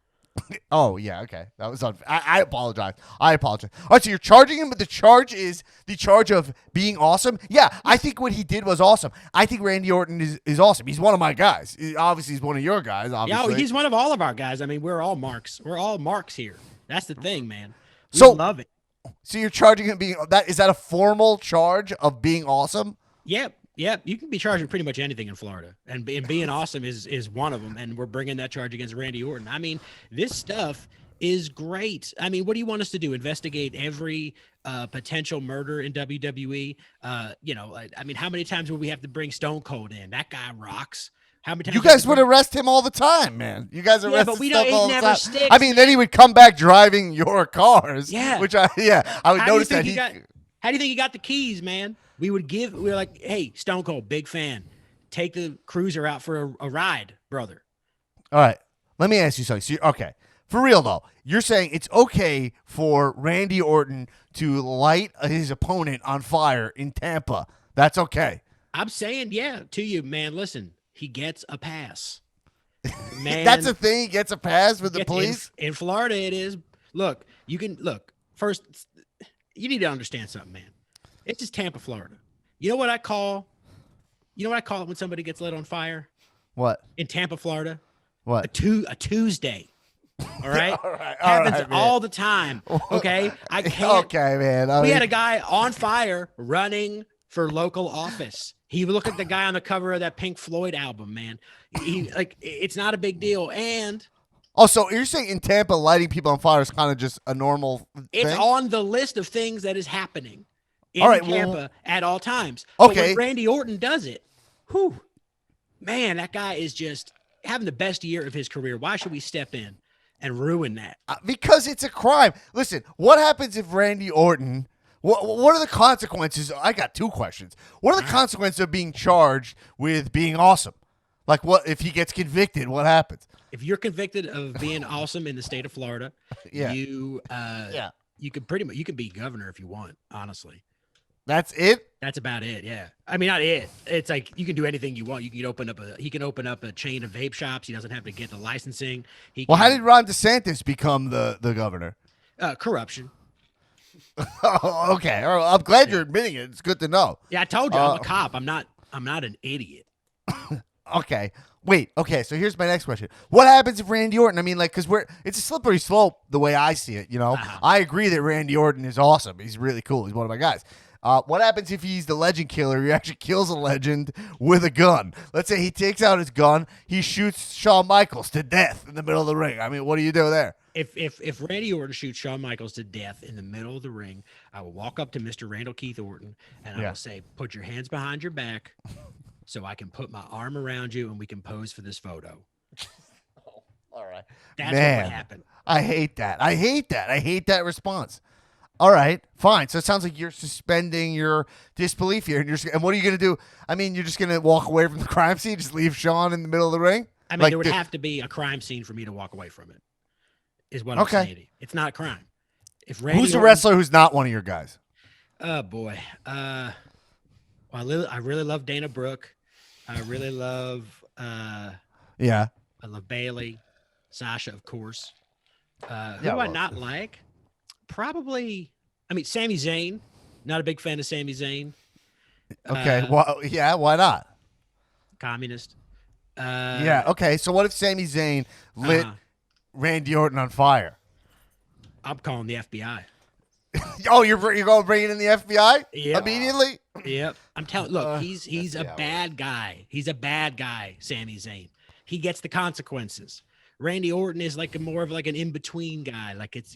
oh yeah, okay. That was I apologize. I apologize. All right, so you're charging him, but the charge is the charge of being awesome. Yeah, I think what he did was awesome. I think Randy Orton is awesome. He's one of my guys. Obviously, he's one of your guys. Yeah, Obviously, he's one of all of our guys. I mean, we're all marks. We're all marks here. That's the thing, man. We So- love it. So you're charging him being that? Is that a formal charge of being awesome? Yep. Yep. You can be charging pretty much anything in Florida, and being awesome is one of them. And we're bringing that charge against Randy Orton. I mean, this stuff is great. I mean, what do you want us to do? Investigate every potential murder in WWE? I mean, how many times would we have to bring Stone Cold in? That guy rocks. How many times? You guys would arrest him all the time, man. You guys arrest but we stuff don't- it all the never time. sticks, I mean, then he would come back driving your cars. Yeah. Which I would How do you notice think that he he. got? How do you think he got the keys, man? We're like, hey, Stone Cold, big fan. Take the cruiser out for a ride, brother. All right. Let me ask you something. Okay. For real, though, you're saying it's okay for Randy Orton to light his opponent on fire in Tampa. That's okay. I'm saying, yeah, to you, man. Listen, he gets a pass. Man, That's a thing. He gets a pass with the gets- police. in Florida. It is. Look, you can look first. You need to understand something, man. It's just Tampa, Florida. You know what I call? You know what I call it when somebody gets lit on fire What? in Tampa, Florida? A What? Tuesday. All right. All right, Happens man. all the time. Okay. I can't. Okay, man. I We mean, had a guy on fire running for local office. He looked at the guy on the cover of that Pink Floyd album, man. He like it's not a big deal, and oh, so you're saying in Tampa, lighting people on fire is kind of just a normal it's thing? on the list of things that is happening in All right, Tampa well- at all times. But Okay. when Randy Orton does it, whew, man, that guy is just having the best year of his career. Why should we step in and ruin that? Because it's a crime. Listen, what happens if Randy Orton? What are the consequences? I got two questions. What are the consequences of being charged with being awesome? Like, what if he gets convicted? What happens? If you're convicted of being awesome in the state of Florida, Yeah. you Yeah. you could pretty much you can be governor if you want, honestly. That's it. That's about it. Yeah. I mean, not it. It's like you can do anything you want. You can he can open up a chain of vape shops. He doesn't have to get the licensing. Well, how can- did Ron DeSantis become the governor? corruption? Oh, okay. All right, I'm glad you're admitting it. It's good to know. Yeah, I told you I'm a cop. I'm not an idiot. Okay. Wait. Okay. So here's my next question. What happens if Randy Orton? I mean, like, because it's a slippery slope the way I see it. You know, I agree that Randy Orton is awesome. He's really cool. He's one of my guys. What happens if he's the legend killer? He actually kills a legend with a gun. Let's say he takes out his gun. He shoots Shawn Michaels to death in the middle of the ring. I mean, what do you do there? If Randy Orton shoots Shawn Michaels to death in the middle of the ring, I will walk up to Mr. Randall Keith Orton and I Yeah. will say, "Put your hands behind your back, so I can put my arm around you and we can pose for this photo." All right. That's what Man, would happen. I hate that. I hate that response. All right, fine. So it sounds like you're suspending your disbelief here, and what are you going to do? I mean, you're just going to walk away from the crime scene, just leave Shawn in the middle of the ring? I mean, Like there would the- have to be a crime scene for me to walk away from it. Is what I'm Okay. saying. It's not a crime. If Randy Who's the Orton- wrestler who's not one of your guys? Oh boy. Well, I really love Dana Brooke. I really love Yeah. I love Bailey, Sasha, of course. Who Yeah, do I well, not like? Probably. I mean, Sami Zayn. Not a big fan of Sami Zayn. Okay. Well, yeah. Why not? Communist. Yeah. Okay. So what if Sami Zayn lit uh, Randy Orton on fire? I'm calling the FBI. Oh, you're going to bring it in the FBI Yep. immediately? Yep. I'm telling. Look, he's a FBI. bad guy. He's a bad guy. Sami Zayn. He gets the consequences. Randy Orton is like more of like an in between guy. Like it's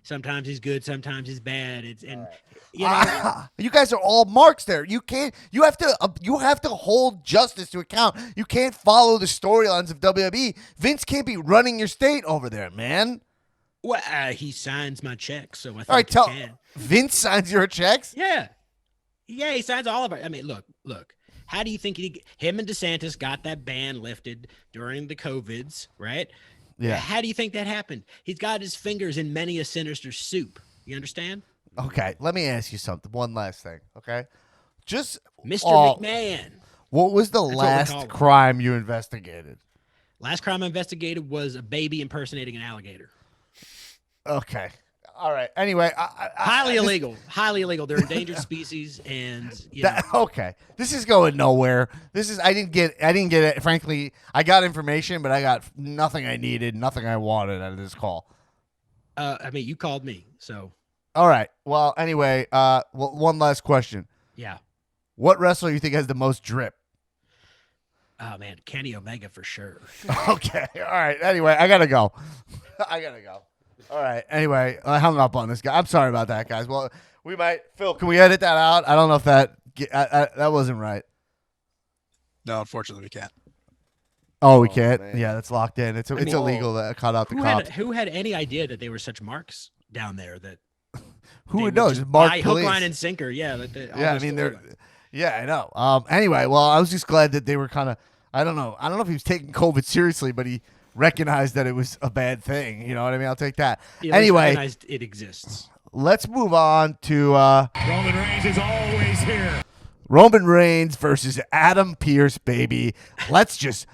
sometimes he's good, sometimes he's bad. It's and You guys are all marks there. You can't. You have to hold justice to account. You can't follow the storylines of WWE. Vince can't be running your state over there, man. well, he signs my checks, so I think All right, he tell can. Vince signs your checks. Yeah, he signs all of it. I mean, look. How do you think him and DeSantis got that ban lifted during the COVIDs, right? Yeah. How do you think that happened? He's got his fingers in many a sinister soup. You understand? Okay, let me ask you something. One last thing, okay? Just Mr. uh, McMahon. what was the what we call last him. crime you investigated? Last crime I investigated was a baby impersonating an alligator. Okay. All right. Anyway, Highly illegal. Highly illegal. They're endangered species, and okay. This is going nowhere. I didn't get it. Frankly, I got information, but I got nothing I needed, nothing I wanted out of this call. I mean, you called me, so All right. Well, anyway, one last question. yeah. What wrestler you think has the most drip? Oh man, Kenny Omega for sure. Okay. All right. Anyway, I gotta go. All right. Anyway, I hung up on this guy. I'm sorry about that, guys. Well, we might. Phil, can we edit that out? I don't know if that wasn't right. No, unfortunately, we can't. Oh, we can't. man. Yeah, that's locked in. It's mean, illegal to cut out the cops. Who had any idea that they were such marks down there? That Who they would know? just Just mark buy police. hook, line, and sinker. Yeah. Yeah, I mean they're. Yeah, I know. Anyway, well, I was just glad that they were kind of. I don't know if he was taking COVID seriously, but he recognized that it was a bad thing. You know what I mean? I'll take that. Anyway, recognized it exists. let's move on to Roman Reigns is always here. Roman Reigns versus Adam Pearce, baby. Let's just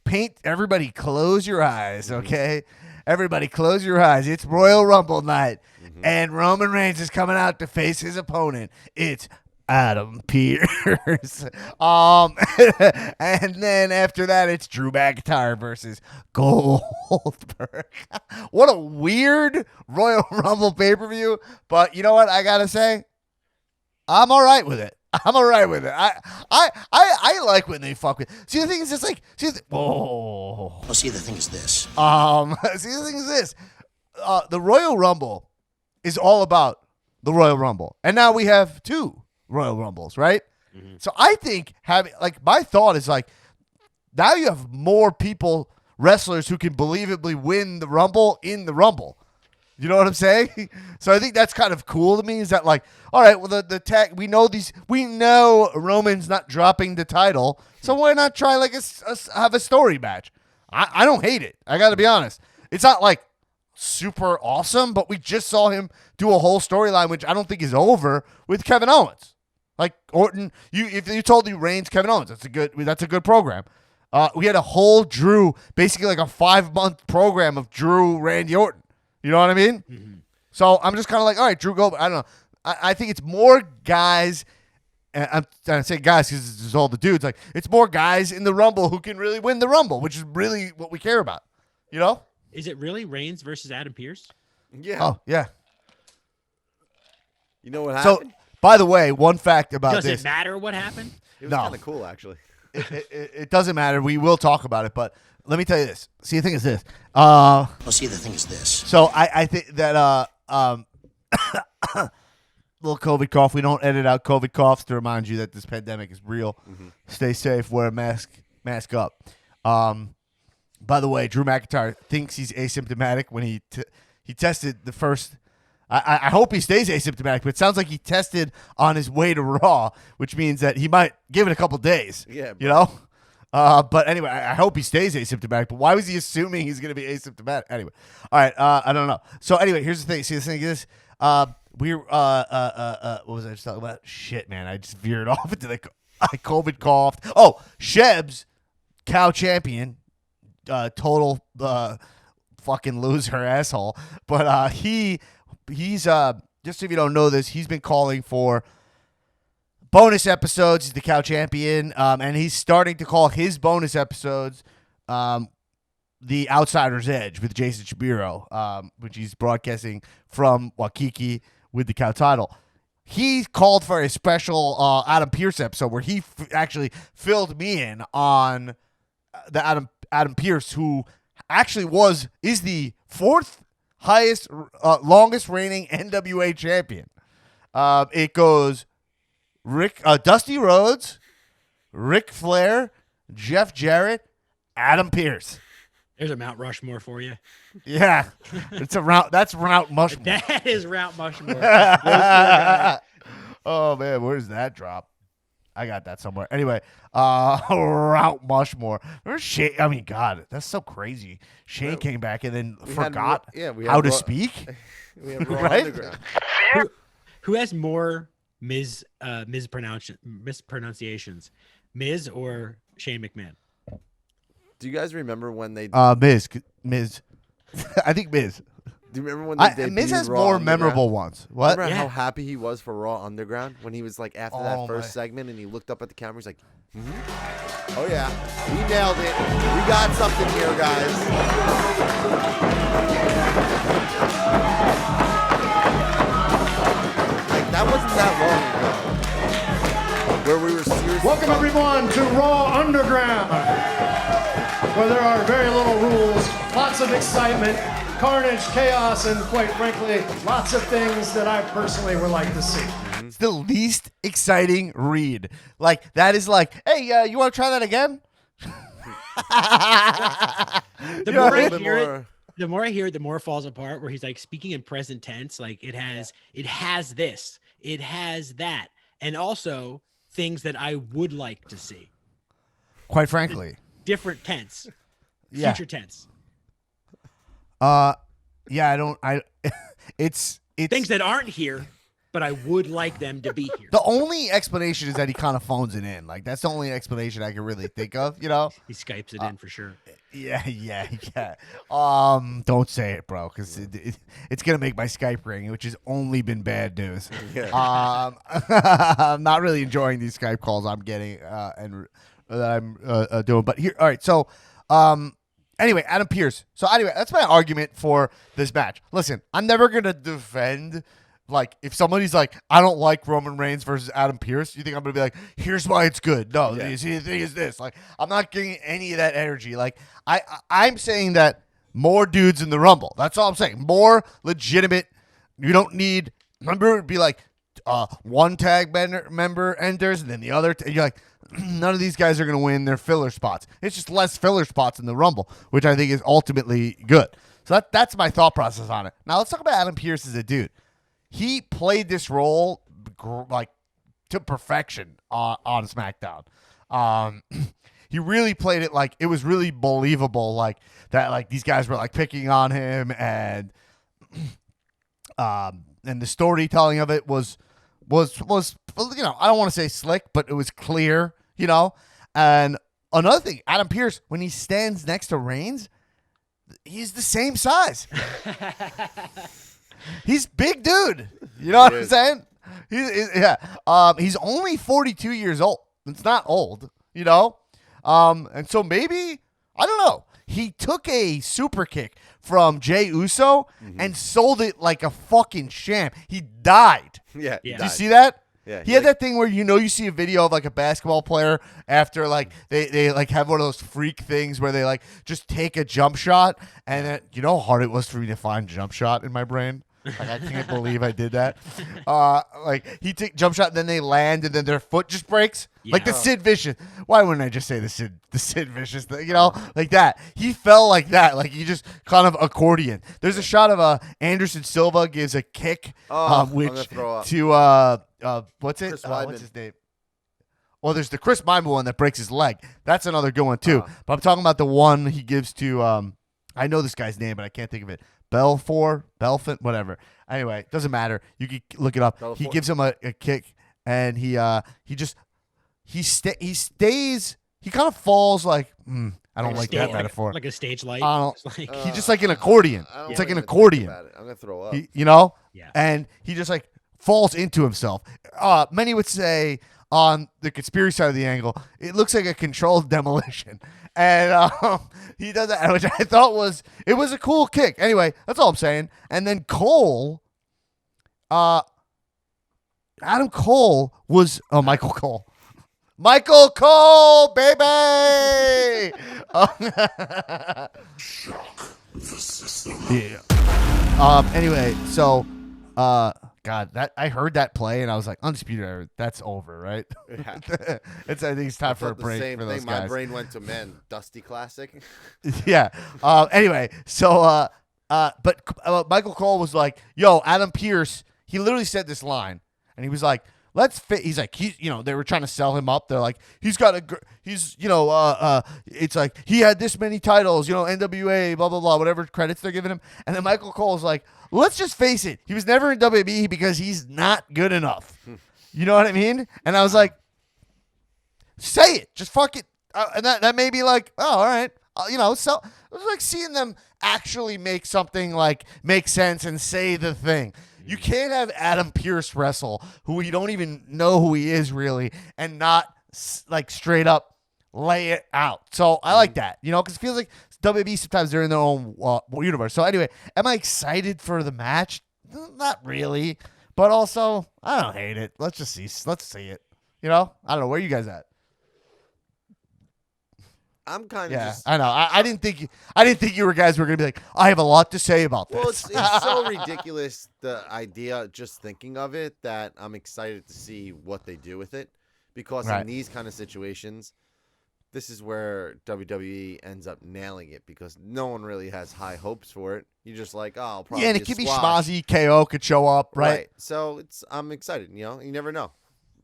paint. Everybody, close your eyes, okay? Everybody, close your eyes. It's Royal Rumble night, and Roman Reigns is coming out to face his opponent. It's Adam Pearce. And then after that, it's Drew McIntyre versus Goldberg. What a weird Royal Rumble pay-per-view. But you know what I gotta say? I'm all right with it. I like when they fuck with. See, the thing is, it's like, Well, see, the thing is this. see, the thing is this. The Royal Rumble is all about the Royal Rumble, and now we have 2 Royal Rumbles, right? So I think my thought is like, now you have more wrestlers who can believably win the Rumble in the Rumble. You know what I'm saying? So I think that's kind of cool to me. Is that like, all right, well the tag, we know Roman's not dropping the title, so why not try like have a story match? I don't hate it. I got to be honest. It's not like super awesome, but we just saw him do a whole storyline, which I don't think is over, with Kevin Owens. Like Orton, if you told me Reigns, Kevin Owens, that's a good program. We had a whole Drew, basically like a 5-month program of Drew, Randy Orton. You know what I mean? Mm-hmm. So I'm just kind of like, all right, Drew Goldberg. I don't know. I think it's more guys. And I'm trying to say guys because it's all the dudes. Like, it's more guys in the Rumble who can really win the Rumble, which is really what we care about. You know? Is it really Reigns versus Adam Pearce? Yeah. Oh, yeah. You know what happened? So, by the way, one fact about Does this. it matter what happened? It was No. kind of cool, actually. It doesn't matter. We will talk about it, but let me tell you this. See, the thing is this. Well, see, the thing is this. So I think that little COVID cough. We don't edit out COVID coughs to remind you that this pandemic is real. Stay safe. Wear a mask up. By the way, Drew McIntyre thinks he's asymptomatic when he tested the first. I hope he stays asymptomatic, but it sounds like he tested on his way to Raw, which means that he might give it a couple days. Yeah, you know. But anyway, I hope he stays asymptomatic. But why was he assuming he's going to be asymptomatic? Anyway, all right. I don't know. So anyway, here's the thing. See, the thing is, we're what was I just talking about? Shit, man, I just veered off into the COVID coughed. Oh, Sheb's cow champion, total fucking loser asshole. But he's just if you don't know this, he's been calling for bonus episodes. He's the cow champion, and he's starting to call his bonus episodes the Outsider's Edge with Jason Shapiro, which he's broadcasting from Waikiki with the cow title. He called for a special Adam Pearce episode where he actually filled me in on the Adam Pearce, who actually is the 4th highest, longest reigning NWA champion. It goes Dusty Rhodes, Ric Flair, Jeff Jarrett, Adam Pearce. There's a Mount Rushmore for you. Yeah, it's a route. That's Route Mushmore. That is Mount Rushmore. Oh man, where's that drop? I got that somewhere. Anyway, Route Mushmore. Remember Shane? I mean, God, that's so crazy. Shane came back and then forgot we had how to Raw- speak. We have Raw Right? Underground. Who has more mispronunciations, Miz or Shane McMahon? Do you guys remember when they? Miz. I think Miz. Do you remember when they debuted Miz has Raw more Underground? memorable ones. What? Remember how Yeah. happy he was for Raw Underground when he was like after Oh, that first my. segment and he looked up at the camera. He's like, "Oh yeah, we nailed it. We got something here, guys." Like that wasn't that long ago, where we were seriously. Welcome everyone to Raw Underground, where there are very little rules, lots of excitement, carnage, chaos, and quite frankly, lots of things that I personally would like to see. It's the least exciting read. Like that is like, hey, you want to try that again? The You know more what I I mean? hear it, the more I hear it, the more it falls apart. Where he's like speaking in present tense, like it has this, it has that, and also things that I would like to see. Quite frankly, Different tense, yeah. future tense, Yeah, it's things that aren't here, but I would like them to be here. the only explanation is that he kind of phones it in. Like that's the only explanation I can really think of, you know? He Skypes it in for sure. Yeah. Don't say it, bro, because it's gonna make my Skype ring, which has only been bad news. I'm not really enjoying these Skype calls I'm getting and that I'm doing. But here, all right. So, anyway, Adam Pearce. So anyway, that's my argument for this match. Listen, I'm never gonna defend. Like, if somebody's like, I don't like Roman Reigns versus Adam Pearce, you think I'm going to be like, here's why it's good? No, Yeah. the thing is this. Like, I'm not getting any of that energy. Like, I'm saying that more dudes in the Rumble. That's all I'm saying. More legitimate. You don't need, remember, it would be like one tag member enters and then the other. You're like, none of these guys are going to win their filler spots. It's just less filler spots in the Rumble, which I think is ultimately good. So that's my thought process on it. Now, let's talk about Adam Pearce as a dude. He played this role like to perfection on SmackDown. He really played it like it was really believable, like that. Like these guys were like picking on him, and the storytelling of it was you know, I don't want to say slick, but it was clear, you know. And another thing, Adam Pearce, when he stands next to Reigns, he's the same size. He's big dude. You know what I'm saying? He's only 42 years old. It's not old, you know? And so maybe, I don't know. He took a super kick from Jey Uso and sold it like a fucking champ. He died. Yeah. Yeah. Did you see that? Yeah, He had that thing where you see a video of like a basketball player after like they like have one of those freak things where they like just take a jump shot, and then, you know how hard it was for me to find jump shot in my brain? Like, I can't believe I did that. Like he took jump shot, and then they land, and then their foot just breaks. Like the Yeah. Sid Vicious. Why wouldn't I just say the Sid Vicious thing? You know, like that. He fell like that. Like he just kind of accordion. There's a shot of Anderson Silva gives a kick, I'm which gonna throw up. to what's it? Chris What's Weidman. his name? Well, there's the Chris Weidman one that breaks his leg. That's another good one too. But I'm talking about the one he gives to I know this guy's name, but I can't think of it. Belfont, whatever. Anyway, doesn't matter. You can look it up. He Belfort. gives him a kick, and he stays. He kind of falls like I don't like that Stage- metaphor. like a stage light. I don't- It's like- He's just like an accordion. I don't It's like an wanna even think accordion. about it. I'm gonna throw up. You know? Yeah. And he just like falls into himself. Many would say on the conspiracy side of the angle, it looks like a controlled demolition. And he does that, which I thought was a cool kick. Anyway, that's all I'm saying. And then Cole, Adam Cole was Michael Cole. Michael Cole, baby. Yeah. Anyway, so God, that I heard that play and I was like, Undisputed Era, that's over, right? Yeah. I think it's time for a Thought the break same for those thing. guys. My brain went to Dusty Classic. Yeah. Anyway, so but Michael Cole was like, "Yo, Adam Pearce." He literally said this line, and he was like, he's like, they were trying to sell him up. They're like, it's like he had this many titles, NWA, blah, blah, blah, whatever credits they're giving him. And then Michael Cole's like, let's just face it. He was never in WWE because he's not good enough. You know what I mean? And I was like, say it. Just fuck it. And that made me like, oh, all right. So it was like seeing them actually make something like make sense and say the thing. You can't have Adam Pearce wrestle, who you don't even know who he is really, and not like straight up lay it out. So I like that, because it feels like WWE sometimes they're in their own universe. So anyway, am I excited for the match? Not really, but also I don't hate it. Let's see it. I don't know where you guys at. I'm kind of just. I know. I didn't think you guys were gonna be like, I have a lot to say about this. Well, it's so ridiculous, the idea, just thinking of it, that I'm excited to see what they do with it. Because in these kind of situations, this is where WWE ends up nailing it, because no one really has high hopes for it. You're just like, oh, I'll probably and it could be schmozzy. KO could show up, right? So I'm excited. You never know.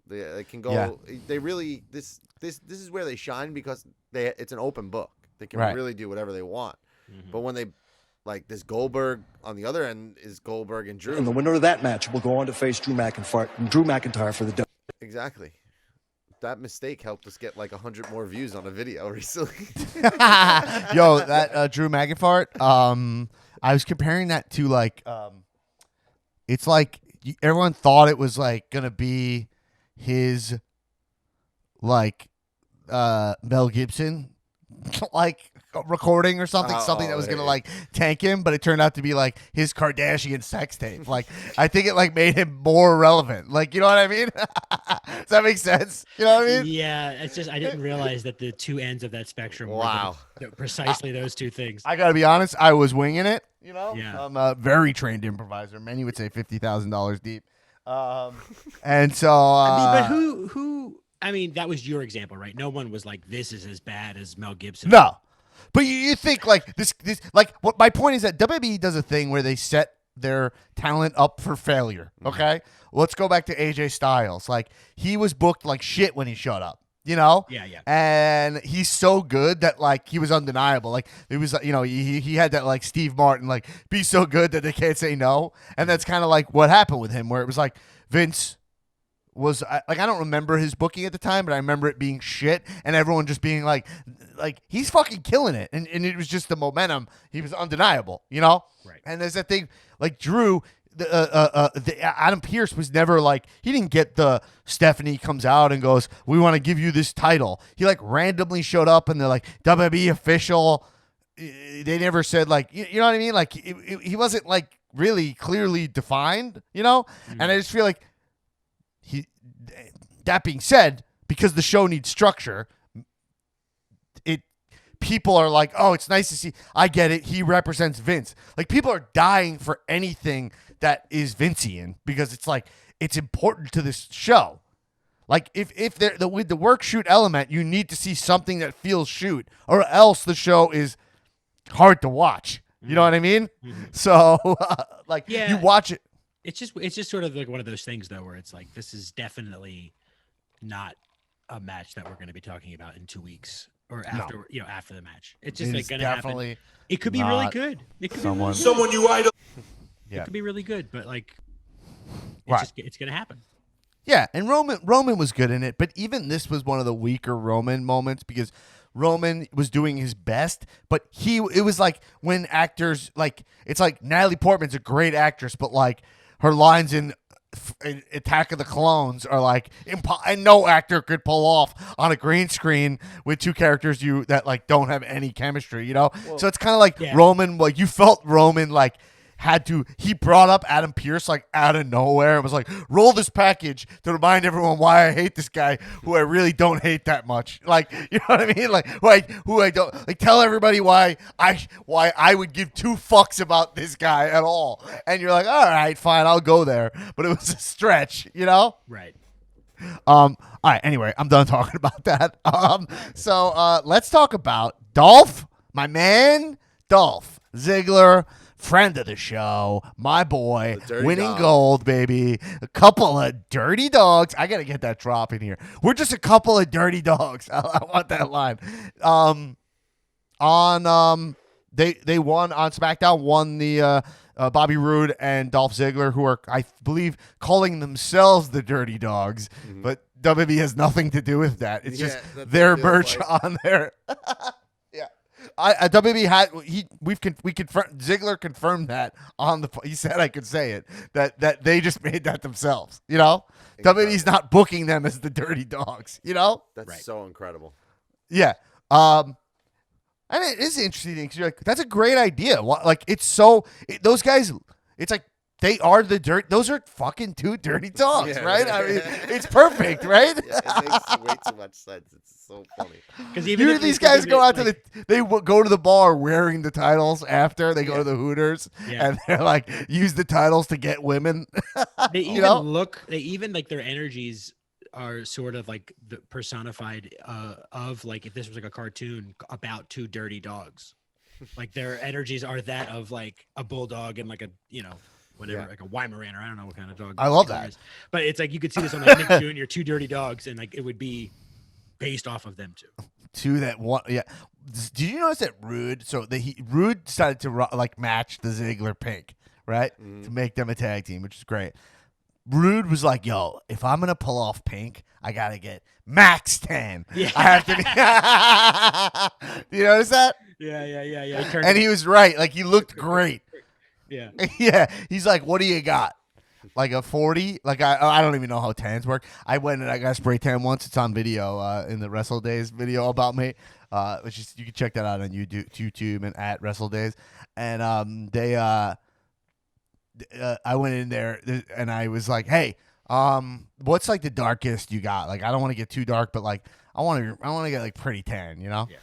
They can go. Yeah. They really this is where they shine, because it's an open book. They can really do whatever they want. Mm-hmm. But when they like this, Goldberg on the other end is Goldberg and Drew. And the winner of that match will go on to face Drew McIntyre for the. Exactly. That mistake helped us get like 100 more views on a video recently. Yo, that Drew McIntyre. I was comparing that to like, it's like everyone thought it was like gonna be his like Mel Gibson like recording or something that was gonna like tank him, but it turned out to be like his Kardashian sex tape. Like I think it like made him more relevant. Like, you know what I mean? Does that make sense? You know what I mean? Yeah, it's just I didn't realize that the two ends of that spectrum were precisely those two things. I gotta be honest, I was winging it. Yeah. I'm a very trained improviser. Many would say $50,000 deep. And so but who? I mean, that was your example, right? No one was like, "This is as bad as Mel Gibson." No, but you think like this like what my point is that WWE does a thing where they set their talent up for failure. Okay, let's go back to AJ Styles. Like he was booked like shit when he showed up. Yeah. And he's so good that like he was undeniable. Like it was, he had that like Steve Martin like be so good that they can't say no. And that's kind of like what happened with him, where it was like Vince was like, I don't remember his booking at the time, but I remember it being shit and everyone just being like he's fucking killing it. And it was just the momentum. He was undeniable, Right. And there's that thing like Drew. The Adam Pearce was never like, he didn't get the Stephanie comes out and goes, we want to give you this title. He like randomly showed up and they're like WWE official. They never said like, you know what I mean? Like he wasn't like really clearly defined, Mm-hmm. And I just feel like that being said, because the show needs structure, people are like, oh, it's nice to see. I get it. He represents Vince. Like people are dying for anything that is Vincian, because it's like it's important to this show. Like if with the work shoot element, you need to see something that feels shoot, or else the show is hard to watch. You know what I mean? Mm-hmm. So you watch it. It's just sort of like one of those things though, where it's like this is definitely not a match that we're going to be talking about in 2 weeks. Or after after the match, it's just like gonna happen. It could be really good. It could be someone you idol. It could be really good, but like, it's gonna happen. Yeah, and Roman was good in it, but even this was one of the weaker Roman moments, because Roman was doing his best, but it was like when actors like, it's like Natalie Portman's a great actress, but like her lines in Attack of the Clones are like and no actor could pull off on a green screen with two characters that like don't have any chemistry, Well, so it's kind of like Roman, like you felt Roman like he brought up Adam Pearce like out of nowhere and was like, roll this package to remind everyone why I hate this guy who I really don't hate that much. Like, you know what I mean? Like who I don't like, tell everybody why I would give two fucks about this guy at all. And you're like, all right, fine, I'll go there. But it was a stretch, Right. All right, anyway, I'm done talking about that. So let's talk about Dolph, my man, Dolph Ziggler friend of the show, my boy, The dirty winning dog. gold, baby. A couple of dirty dogs. I got to get that drop in here. We're just a couple of dirty dogs. I want that line. They won on SmackDown, won the Bobby Roode and Dolph Ziggler, who are, I believe, calling themselves the Dirty Dogs, but WWE has nothing to do with that. It's just that's their what it feels merch like. on there. Yeah, WWE had we confirmed, Ziggler confirmed that on the. He said I could say it that they just made that themselves. You know, WWE's not booking them as the Dirty Dogs. You know, That's so incredible. yeah. And it is interesting because you're like, that's a great idea. Like, those guys, it's like they are the dirt. Those are fucking two dirty dogs, Yeah. right? I mean, it's perfect, right? Yeah, it makes way too much sense. It's so funny. Because You hear these guys go out to go to the bar wearing the titles after they go to the Hooters, Yeah. and they're like, use the titles to get women. They even like their energies are sort of like the personified of like if this was like a cartoon about two dirty dogs. Like their energies are that of like a bulldog and like a whatever, like a Weimaraner. I don't know what kind of dog. I love Killer that. is. But it's like you could see this on like Nick Jr., two dirty dogs, and like it would be based off of them too. To that one, yeah. Did you notice that Rude? So Rude decided to like match the Ziggler pink, right, to make them a tag team, which is great. Rude was like, "Yo, if I'm gonna pull off pink, I gotta get max 10. Yeah. I have to be." Do you notice that? Yeah. And he was right. Like he looked great. yeah. Yeah. He's like, "What do you got? Like a 40? Like I don't even know how tans work. I went and I got spray tan once. It's on video in the Wrestle Days video about me. Which is, you can check that out on YouTube and at Wrestle Days. And I went in there and I was like, "Hey, what's like the darkest you got? Like I don't want to get too dark, but like I want to get like pretty tan, you know?" Yeah.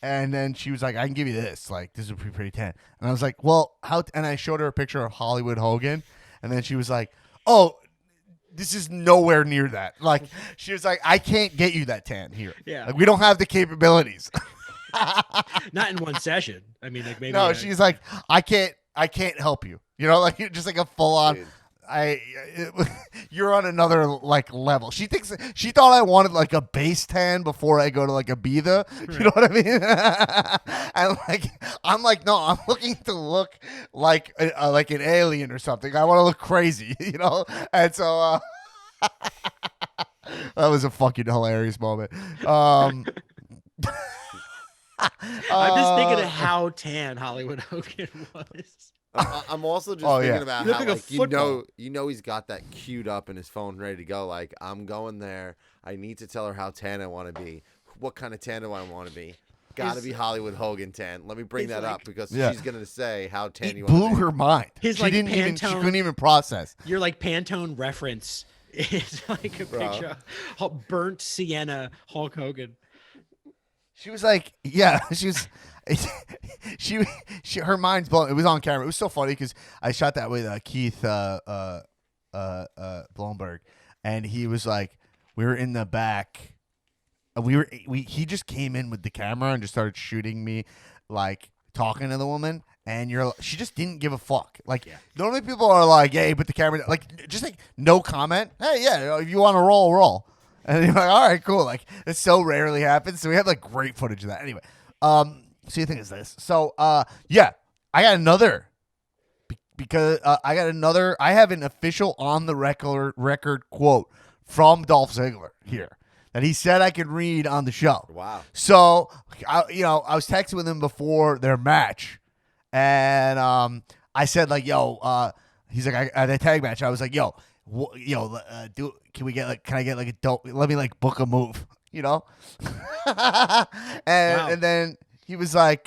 And then she was like, "I can give you this. Like this is pretty tan." And I was like, "Well, how?" And I showed her a picture of Hollywood Hogan, and then she was like, "Oh, this is nowhere near that." Like she was like, "I can't get you that tan here. Yeah. Like we don't have the capabilities." Not in one session. I mean, like maybe. No, she's like, I can't help you. You know, like just like a full on. Dude. You're on another like level. She thought I wanted like a base tan before I go to like a Ibiza. You know what I mean? And like I'm like, no, I'm looking to look like an alien or something. I want to look crazy, you know. And so that was a fucking hilarious moment. I'm just thinking of how tan Hollywood Hogan was. I'm also just Oh, thinking yeah. about You look how like a like, football. you know he's got that queued up in his phone ready to go. Like I'm going there. I need to tell her how tan I want to be. What kind of tan do I want to be? Got to His- be Hollywood Hogan tan. Let me bring his, that like- up because Yeah. she's gonna say how tan It you want blew to be. her mind. His, She like, didn't even. She Pantone- couldn't even process. Your like Pantone reference is like a picture of burnt sienna Hulk Hogan. She was like, yeah, she was. She her mind's blown. It was on camera. It was so funny because I shot that with Keith Blomberg, and he was like, we were in the back. He just came in with the camera and just started shooting me, like talking to the woman, and she just didn't give a fuck. Like normally people are like, hey, put the camera, like just like no comment. Hey, yeah, if you want to roll. And you're like, all right, cool. Like it so rarely happens. So we have like great footage of that. Anyway, so the thing is this. So yeah, I got another because I have an official on the record quote from Dolph Ziggler here that he said I could read on the show. Wow. So I was texting with him before their match, and I said like, yo, he's like, at a tag match, I was like, yo. Can I get like a dope? Let me like book a move, you know? And then he was like,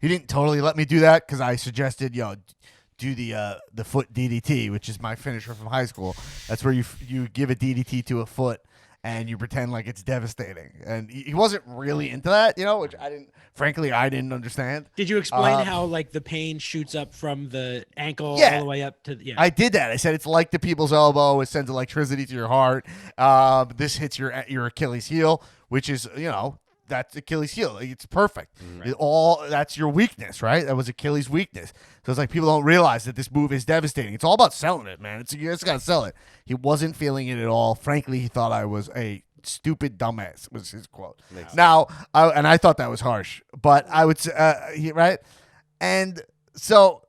he didn't totally let me do that because I suggested, do the foot DDT, which is my finisher from high school. That's where you give a DDT to a foot and you pretend like it's devastating. And he wasn't really into that, which I didn't understand. Did you explain how like the pain shoots up from the ankle all Yeah. the way up to I did that. I said it's like the people's elbow. It sends electricity to your heart. This hits your Achilles heel, which is that's Achilles' heel. Like, it's perfect. That's your weakness, right? That was Achilles' weakness. So it's like people don't realize that this move is devastating. It's all about selling it, man. You just gotta sell it. He wasn't feeling it at all. Frankly, he thought I was a stupid dumbass. Was his quote. Now, I thought that was harsh, but I would say, right? And so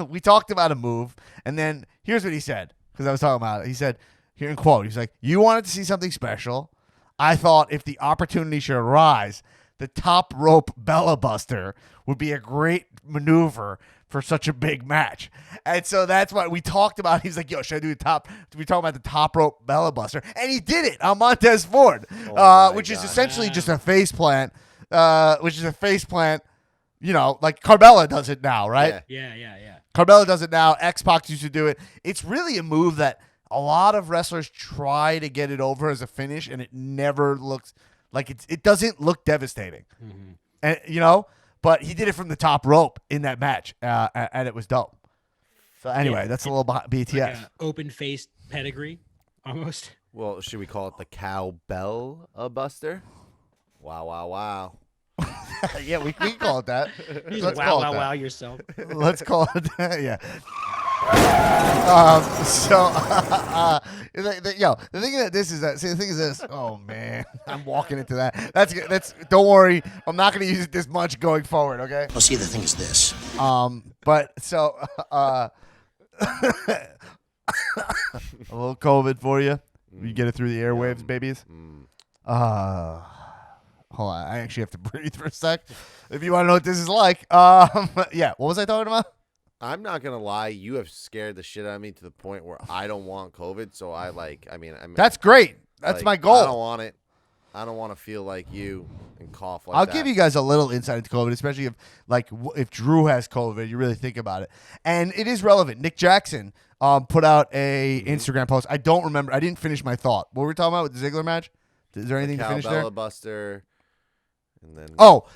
we talked about a move, and then here's what he said, because I was talking about it. He said, here in quote, he's like, you wanted to see something special. I thought if the opportunity should arise, the top rope Bella Buster would be a great maneuver for such a big match. And so that's what we talked about. He's like, yo, should I do we talk about the top rope Bella Buster? And he did it on Montez Ford, which is essentially just a face plant, you know, like Carmella does it now, right? Yeah. Carmella does it now. X-Pac used to do it. It's really a move that a lot of wrestlers try to get it over as a finish, and it never looks like it doesn't look devastating. And you know, but he did it from the top rope in that match, and it was dope. So anyway, that's a little BTS. Like a open-faced pedigree, almost. Well, should we call it the cowbell buster? Wow. Yeah, we can call it that. Let's wow, call it wow, that. wow yourself. Let's call it that. Yeah. The thing is this. Oh man, I'm walking into that. That's. Don't worry, I'm not going to use it this much going forward. Okay. Well, see, the thing is this. But so a little COVID for you. You get it through the airwaves, babies. Hold on, I actually have to breathe for a sec. If you want to know what this is like, yeah. What was I talking about? I'm not gonna lie, you have scared the shit out of me to the point where I don't want COVID. So I mean, that's great. That's like, my goal. I don't want it. I don't want to feel like you and cough like I'll that. give you guys a little insight into COVID, especially if Drew has COVID. You really think about it, and it is relevant. Nick Jackson put out a Instagram post. I don't remember. I didn't finish my thought. What were we talking about with the Ziggler match? Is there anything to finish there? Buster. And then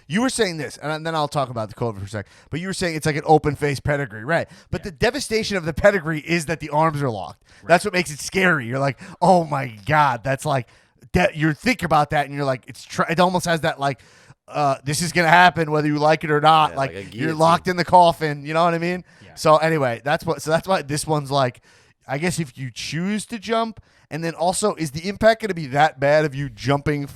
You were saying this, and then I'll talk about the COVID for a sec. But you were saying it's like an open face pedigree, right? But the devastation of the pedigree is that the arms are locked. Right. That's what makes it scary. You're like, oh my god, that's like you think about that, and you're like, it almost has that like, this is gonna happen whether you like it or not. Yeah, like you're locked in the coffin. You know what I mean? Yeah. So anyway, that's why this one's like, I guess if you choose to jump, and then also, is the impact gonna be that bad of you jumping?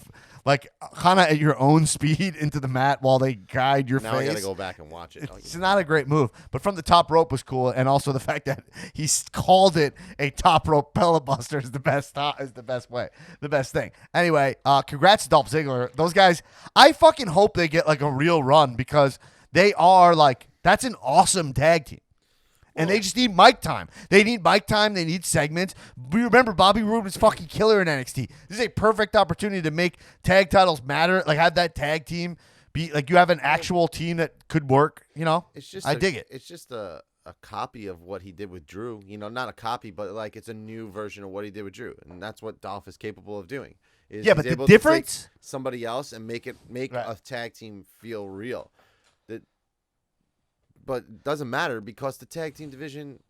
Like, kind of at your own speed into the mat while they guide your face. Now I got to go back and watch it. It's not a great move. But from the top rope was cool. And also the fact that he called it a top rope Bella Buster is the best way. The best thing. Anyway, congrats to Dolph Ziggler. Those guys, I fucking hope they get, like, a real run because they are, like, that's an awesome tag team. And they just need mic time. They need mic time. They need segments. We remember Bobby Roode was fucking killer in NXT. This is a perfect opportunity to make tag titles matter. Like, have that tag team be like you have an actual team that could work. You know, I dig it. It's just a copy of what he did with Drew. You know, not a copy, but like it's a new version of what he did with Drew, and that's what Dolph is capable of doing. Yeah, but the difference, somebody else and make a tag team feel real. But it doesn't matter because the tag team division,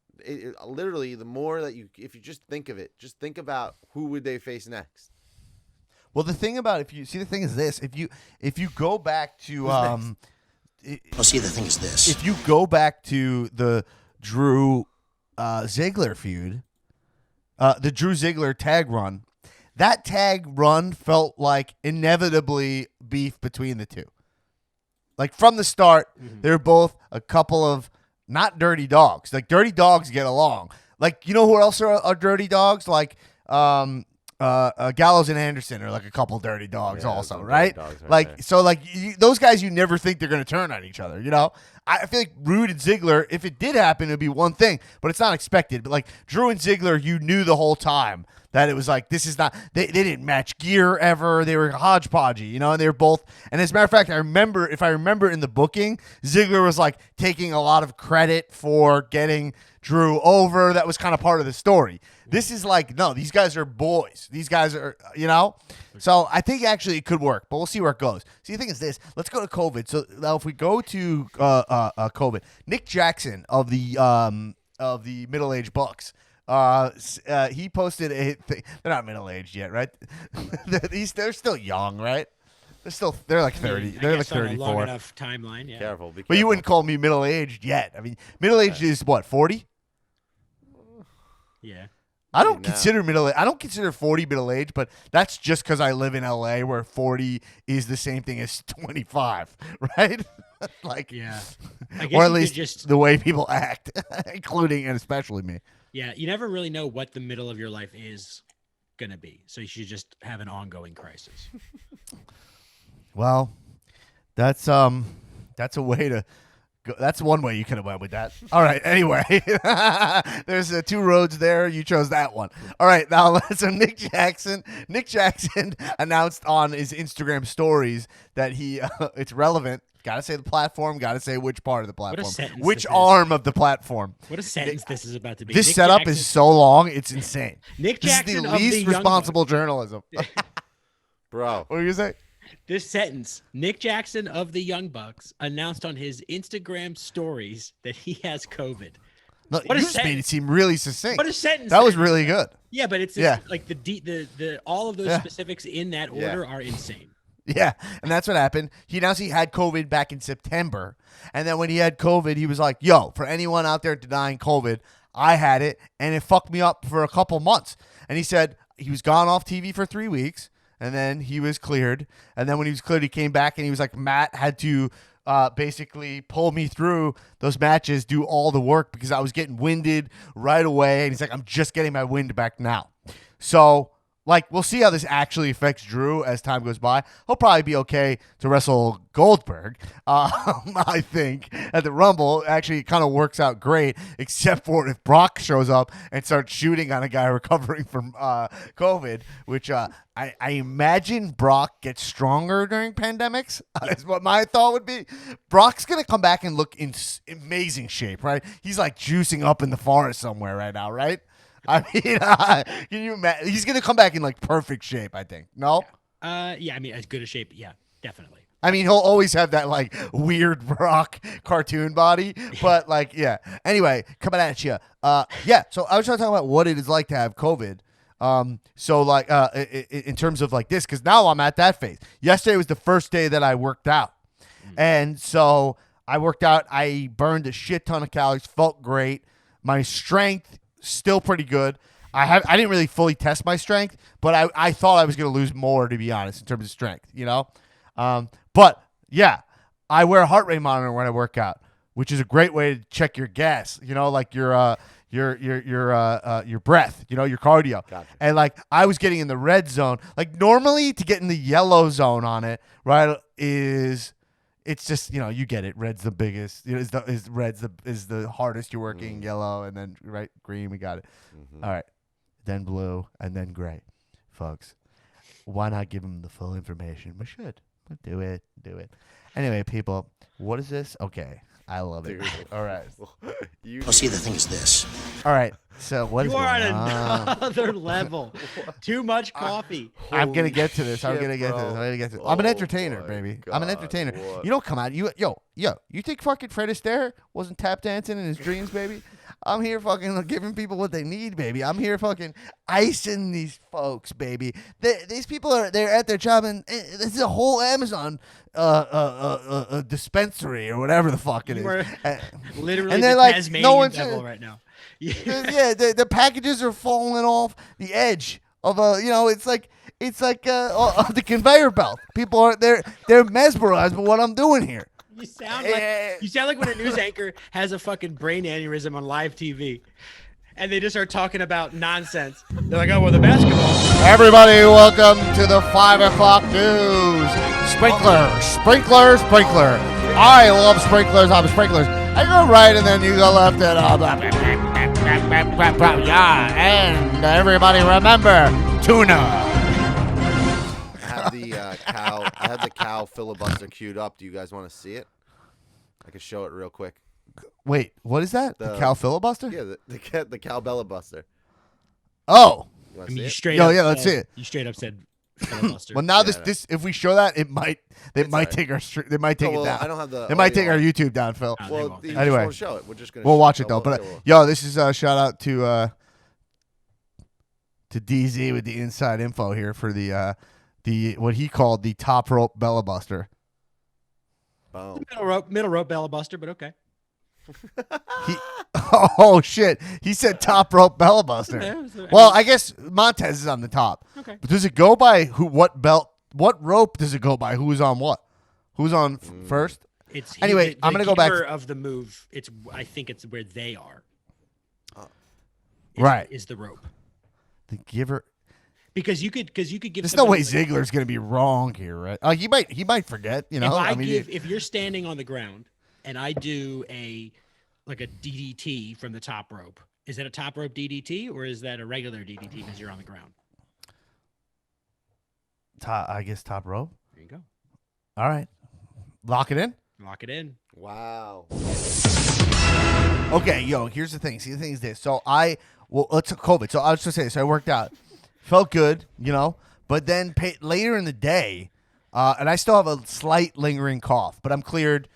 literally, the more that if you just think of it, just think about who would they face next. Well, the thing about the thing is this: if you go back to Well, see, the thing is this. If you go back to the Drew Ziggler feud, the Drew Ziggler tag run, that tag run felt like inevitably beef between the two. Like, from the start, they're both a couple of not dirty dogs. Like, dirty dogs get along. Like, you know who else are dirty dogs? Like, Gallows and Anderson are like a couple dirty dogs also, right? Those guys, you never think they're going to turn on each other, you know? I feel like Roode and Ziggler, if it did happen, it would be one thing, but it's not expected. But, like, Drew and Ziggler, you knew the whole time that it was like, this is not, they didn't match gear ever. They were hodgepodgey, you know, and they were both. And as a matter of fact, if I remember in the booking, Ziggler was like taking a lot of credit for getting Drew over. That was kind of part of the story. This is like, no, these guys are boys. These guys are, you know? So I think actually it could work, but we'll see where it goes. See, the thing is this. Let's go to COVID. So now if we go to COVID, Nick Jackson of the middle-aged Bucks, he posted a thing. They're not middle-aged yet, right? They're still young, right? they're like I 30. mean, I They're like guess on a long 34. enough timeline. Yeah. Careful. Be careful. But you wouldn't call me middle aged yet. I mean, middle aged is what, 40? Yeah. I don't Now. consider I don't consider 40 middle age, but that's just because I live in LA, where 40 is the same thing as 25, right? Like, Yeah. I guess or at you could least just the way people act, including and especially me. yeah. You never really know what the middle of your life is gonna be, so you should just have an ongoing crisis. Well, that's a way to. That's one way you could have went with that. All right. Anyway, there's 2 roads there. You chose that one. All right. Now, so Nick Jackson announced on his Instagram stories that it's relevant. Got to say the platform. Got to say which part of the platform. sentence Which this is. arm of the platform. What a sentence this is about to be. This Nick setup Jackson, is so long. It's insane. Nick This Jackson is the of least the Young responsible Bucks. journalism. Bro. What were you saying? This sentence: Nick Jackson of the Young Bucks announced on his Instagram stories that he has COVID. No, What a you just made sentence. it seem really succinct. What a sentence! That was really good. Yeah, but it's Yeah. like the all of those Yeah. specifics in that Yeah. order are insane. Yeah, and that's what happened. He announced he had COVID back in September, and then when he had COVID, he was like, "Yo, for anyone out there denying COVID, I had it, and it fucked me up for a couple months." And he said he was gone off TV for 3 weeks, and then he was cleared. And then when he was cleared, he came back, and he was like, "Matt had to basically pull me through those matches, do all the work because I was getting winded right away." And he's like, "I'm just getting my wind back now." So, like, we'll see how this actually affects Drew as time goes by. He'll probably be okay to wrestle Goldberg. I think at the Rumble, actually, it kind of works out great, except for if Brock shows up and starts shooting on a guy recovering from COVID, which I imagine Brock gets stronger during pandemics, is what my thought would be. Brock's going to come back and look in amazing shape, right? He's like juicing up in the forest somewhere right now, right? I mean, can you imagine? He's going to come back in like perfect shape, I think. No? Yeah, I mean, as good a shape. Yeah, definitely. I mean, he'll always have that like weird Brock cartoon body, but like, yeah. Anyway, coming at you. Yeah. So I was trying to talk about what it is like to have COVID. So like, in terms of like this, because now I'm at that phase. Yesterday was the first day that I worked out, and so I worked out. I burned a shit ton of calories. Felt great. My strength still pretty good. I didn't really fully test my strength, but I thought I was going to lose more, to be honest, in terms of strength, you know? But yeah, I wear a heart rate monitor when I work out, which is a great way to check your gas, you know, like your breath, you know, your cardio. Gotcha. And like I was getting in the red zone. Like normally to get in the yellow zone on it, right, it's just, you know, you get it. Red's the biggest. You know, red's the hardest you're working. Yellow, and then right green. We got it. All right, then blue, and then gray, folks. Why not give them the full information? We should. Do it. Anyway, people, what is this? Okay, I love it. All right, Oh, see, the thing is this. all right. So what is You are going on on? another level. Too much coffee. I'm gonna get to this. I'm shit, gonna get to bro. this. I'm gonna get to this. I'm an Oh entertainer, my baby. I'm an God, entertainer. what? You don't come out. You think fucking Fred Astaire wasn't tap dancing in his dreams, baby? I'm here fucking giving people what they need, baby. I'm here fucking icing these folks, baby. These people they're at their job, and this is a whole Amazon dispensary or whatever the fuck it is. You are literally and the they're like, Tasmanian no one's devil right now. yeah, the packages are falling off the edge of it's like the conveyor belt. People are they're mesmerized by what I'm doing here. You sound like when a news anchor has a fucking brain aneurysm on live TV, and they just start talking about nonsense. They're like, "Oh well, the basketball." Everybody, welcome to the 5 o'clock news. Sprinkler. I love sprinklers. I'm sprinklers. I go right and then you go left and yeah. And everybody remember tuna. I have the cow filibuster queued up. Do you guys want to see it? I can show it real quick. Wait, what is that? The cow filibuster? Yeah, the cow Bella Buster. Oh. You I want mean, to you see it? straight Yo, up. yeah, let's said- see it. You straight up said filibuster. Well, now Yeah, this if we show that, they might alright. take they might take Oh, it well, down. I don't have the They might take audio our on. YouTube down, Phil. Oh, they Well, won't. you Anyway. just won't show it. We're just gonna. We'll watch it though. we'll- But we'll- yo, this is a shout out to DZ with the inside info here for the what he called the top rope Bella Buster. Boom. Middle rope Bella Buster, but okay. He, oh shit! He said top rope Bella Buster. Yeah, Well, I guess Montez is on the top. Okay. But does it go by who? What belt? What rope does it go by? Who's on what? Who's on first? It's Anyway, I'm gonna go back giver of the move. I think it's where they are. Right. Is the rope The giver. because you could give. There's no way somebody, like, Ziggler's gonna be wrong here, right? He might forget. You know, if you're standing on the ground and I do a DDT from the top rope, is that a top rope DDT or is that a regular DDT because you're on the ground? I guess top rope. There you go. All right, lock it in. Lock it in. Wow. Okay, yo, here's the thing. See, the thing is this. So it's COVID. So I was just saying. So I worked out, felt good, you know. But then later in the day, and I still have a slight lingering cough, but I'm cleared.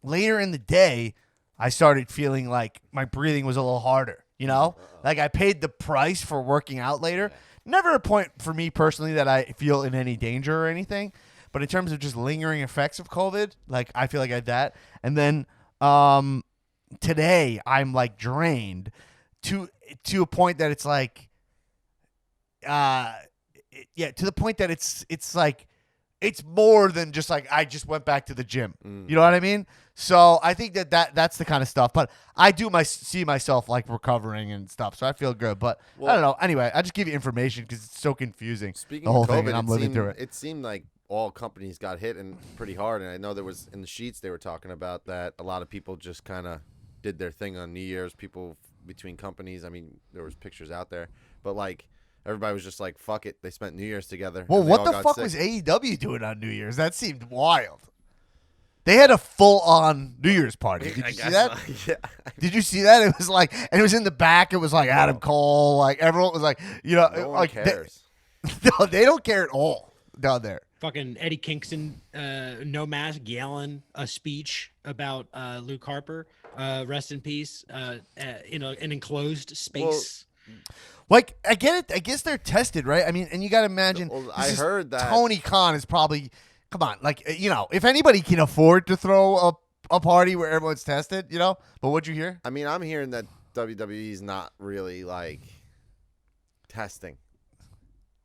Later in the day, I started feeling like my breathing was a little harder. You know, like I paid the price for working out later. Never a point for me personally that I feel in any danger or anything. But in terms of just lingering effects of COVID, like I feel like I had that. And then today I'm like drained to a point that it's like, to the point that it's like it's more than just like I just went back to the gym. You know what I mean? So I think that's the kind of stuff. But I do see myself like recovering and stuff, so I feel good. But I don't know. Anyway, I just give you information because it's so confusing. Speaking the whole of COVID, thing, and I'm living through it. It seemed like all companies got hit and pretty hard. And I know there was in the sheets they were talking about that a lot of people just kind of did their thing on New Year's. People between companies. I mean, there was pictures out there, but like everybody was just like, "Fuck it." They spent New Year's together. Well, and they what all the got fuck sick. was AEW doing on New Year's? That seemed wild. They had a full-on New Year's party. Did you see that? Yeah. Did you see that? It was like, and it was in the back. It was like Adam Cole. Like everyone was like, you know, No one like cares. no, they don't care at all down there. Fucking Eddie Kingston, no mask, yelling a speech about Luke Harper, rest in peace, in an enclosed space. Like I get it. I guess they're tested, right? I mean, and you got to imagine. Well, I heard that Tony Khan is probably. Come on, like you know, if anybody can afford to throw a party where everyone's tested, you know. But what'd you hear? I mean, I'm hearing that WWE's not really like testing.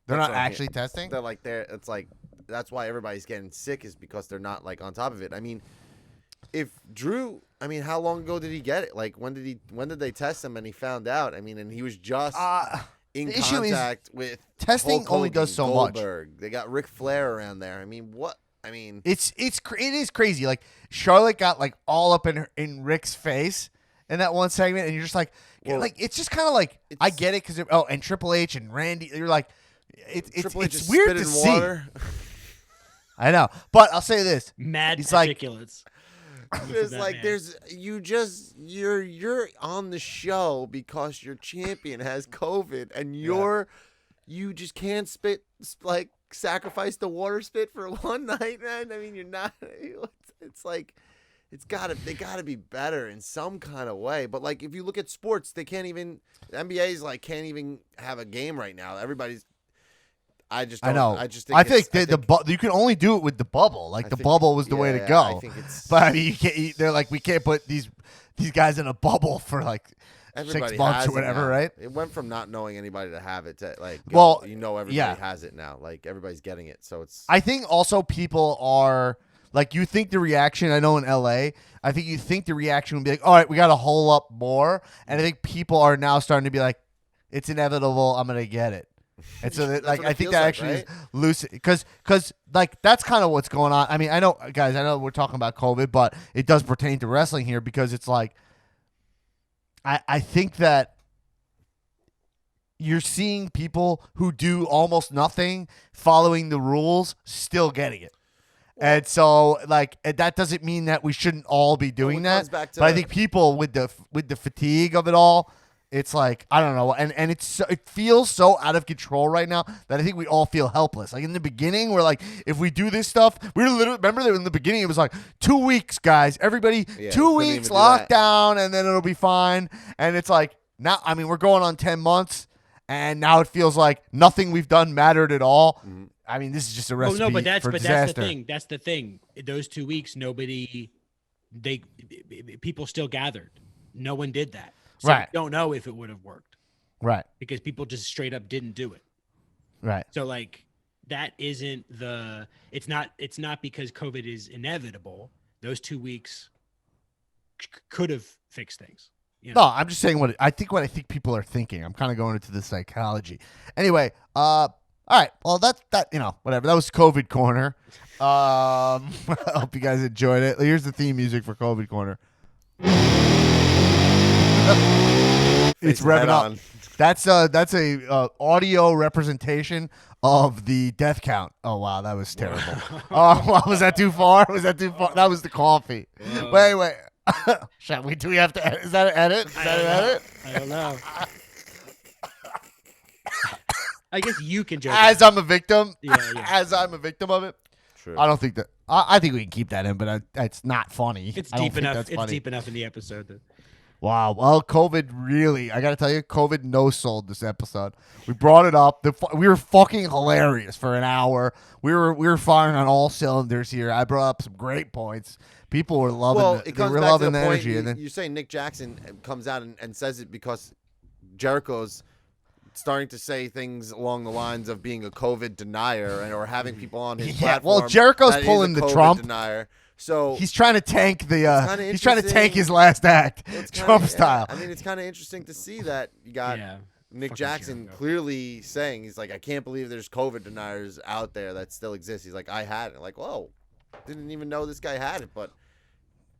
They're That's not what I'm actually testing. They're like it's like that's why everybody's getting sick is because they're not like on top of it. I mean, if Drew, I mean, how long ago did he get it? Like when did they test him and he found out? I mean, and he was just in the issue is contact with testing Hulk only Hogan, does so much. Goldberg. They got Ric Flair around there. I mean, what? I mean, it is crazy. Like Charlotte got like all up in Rick's face in that one segment, and you're just like, it's just kind of like I get it because and Triple H and Randy, you're like, Triple H it's is weird to spitting see. water. I know, but I'll say this: Mad It's like- particulates. There's that like man. you're on the show because your champion has COVID and you just can't like sacrifice the water spit for one night, man. I mean, you're not. It's like they gotta be better in some kind of way. But like if you look at sports, they can't even. The NBA's like can't even have a game right now. Everybody's. I know. I just think you can only do it with the bubble. Like I the think- bubble was the way to yeah, go. I think it's. But I mean, you can't. They're like, we can't put these guys in a bubble for like Everybody 6 months has or whatever, it now. right? It went from not knowing anybody to have it to like, Well, everybody has it now. Like everybody's getting it, so it's. I think also people are like, you think the reaction. I know in LA, I think you think the reaction would be like, all right, we got to hole up more, and I think people are now starting to be like, it's inevitable. I'm gonna get it. And so, That's like, what it I think feels that like, actually right? is lucid because like that's kind of what's going on. I mean, I know, guys, I know we're talking about COVID, but it does pertain to wrestling here because it's like, I think that you're seeing people who do almost nothing following the rules still getting it. And so, like, that doesn't mean that we shouldn't all be doing it that. comes back to But I the- think people with the fatigue of it all, it's like, I don't know, and it feels so out of control right now that I think we all feel helpless. Like in the beginning, we're like, if we do this stuff, we were literally, remember that in the beginning it was like 2 weeks, guys, everybody, Yeah, 2 couldn't weeks even do that. lockdown, and then it'll be fine. And it's like now, I mean, we're going on 10 months, and now it feels like nothing we've done mattered at all. I mean, this is just a Well, recipe no, but that's for that's disaster. the thing. That's the thing. Those 2 weeks, people still gathered. No one did that. So Right. we don't know if it would have worked Right. because people just straight up didn't do it. Right. So like that isn't the. It's not because COVID is inevitable. Those 2 weeks could have fixed things. You know? No, I'm just saying what I think people are thinking. I'm kind of going into the psychology. Anyway, all right. Well, that whatever. That was COVID Corner. I hope you guys enjoyed it. Here's the theme music for COVID Corner. It's revving up. on. That's a audio representation of the death count. Oh wow, that was terrible. Oh, was that too far? That was the coffee. Wait. Shall we? Do we have to edit? Is that an edit? Is that an edit? I don't know. I guess you can joke. As I'm a victim. Yeah. As I'm a victim of it. Sure. I don't think that. I think we can keep that in, but it's not funny. It's I don't deep think enough. that's It's funny. deep enough in the episode. That... Wow. Well, COVID really, I got to tell you, COVID no-sold this episode. We brought it up. We were fucking hilarious for an hour. We were firing on all cylinders here. I brought up some great points. People were loving Well, it. it They comes were back to loving the the point. energy. And then, You say Nick Jackson comes out and says it because Jericho's starting to say things along the lines of being a COVID denier or having people on his Yeah, platform. well, Jericho's that is pulling a the COVID Trump. denier. So he's trying to tank kinda he's trying to tank interesting. his last act, it's kinda- Trump yeah, style. I mean, it's kind of interesting to see that you got Yeah. Nick Fucking Jackson Jericho. clearly saying, he's like, I can't believe there's COVID deniers out there that still exist. He's like, I had it. Like, whoa, didn't even know this guy had it, but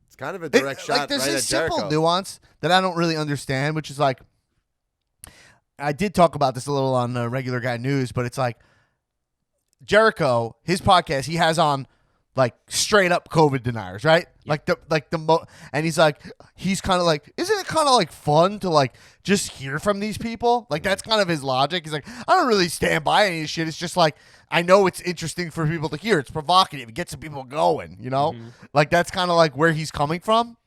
it's kind of a direct shot there's right this at simple Jericho. nuance that I don't really understand, which is like, I did talk about this a little on Regular Guy News, but it's like Jericho, his podcast, he has on like straight up COVID deniers, right? And he's like, he's kind of like, isn't it kind of like fun to like just hear from these people? Like that's kind of his logic. He's like, I don't really stand by any of this shit. It's just like, I know it's interesting for people to hear. It's provocative. It gets some people going, you know? Like that's kind of like where he's coming from.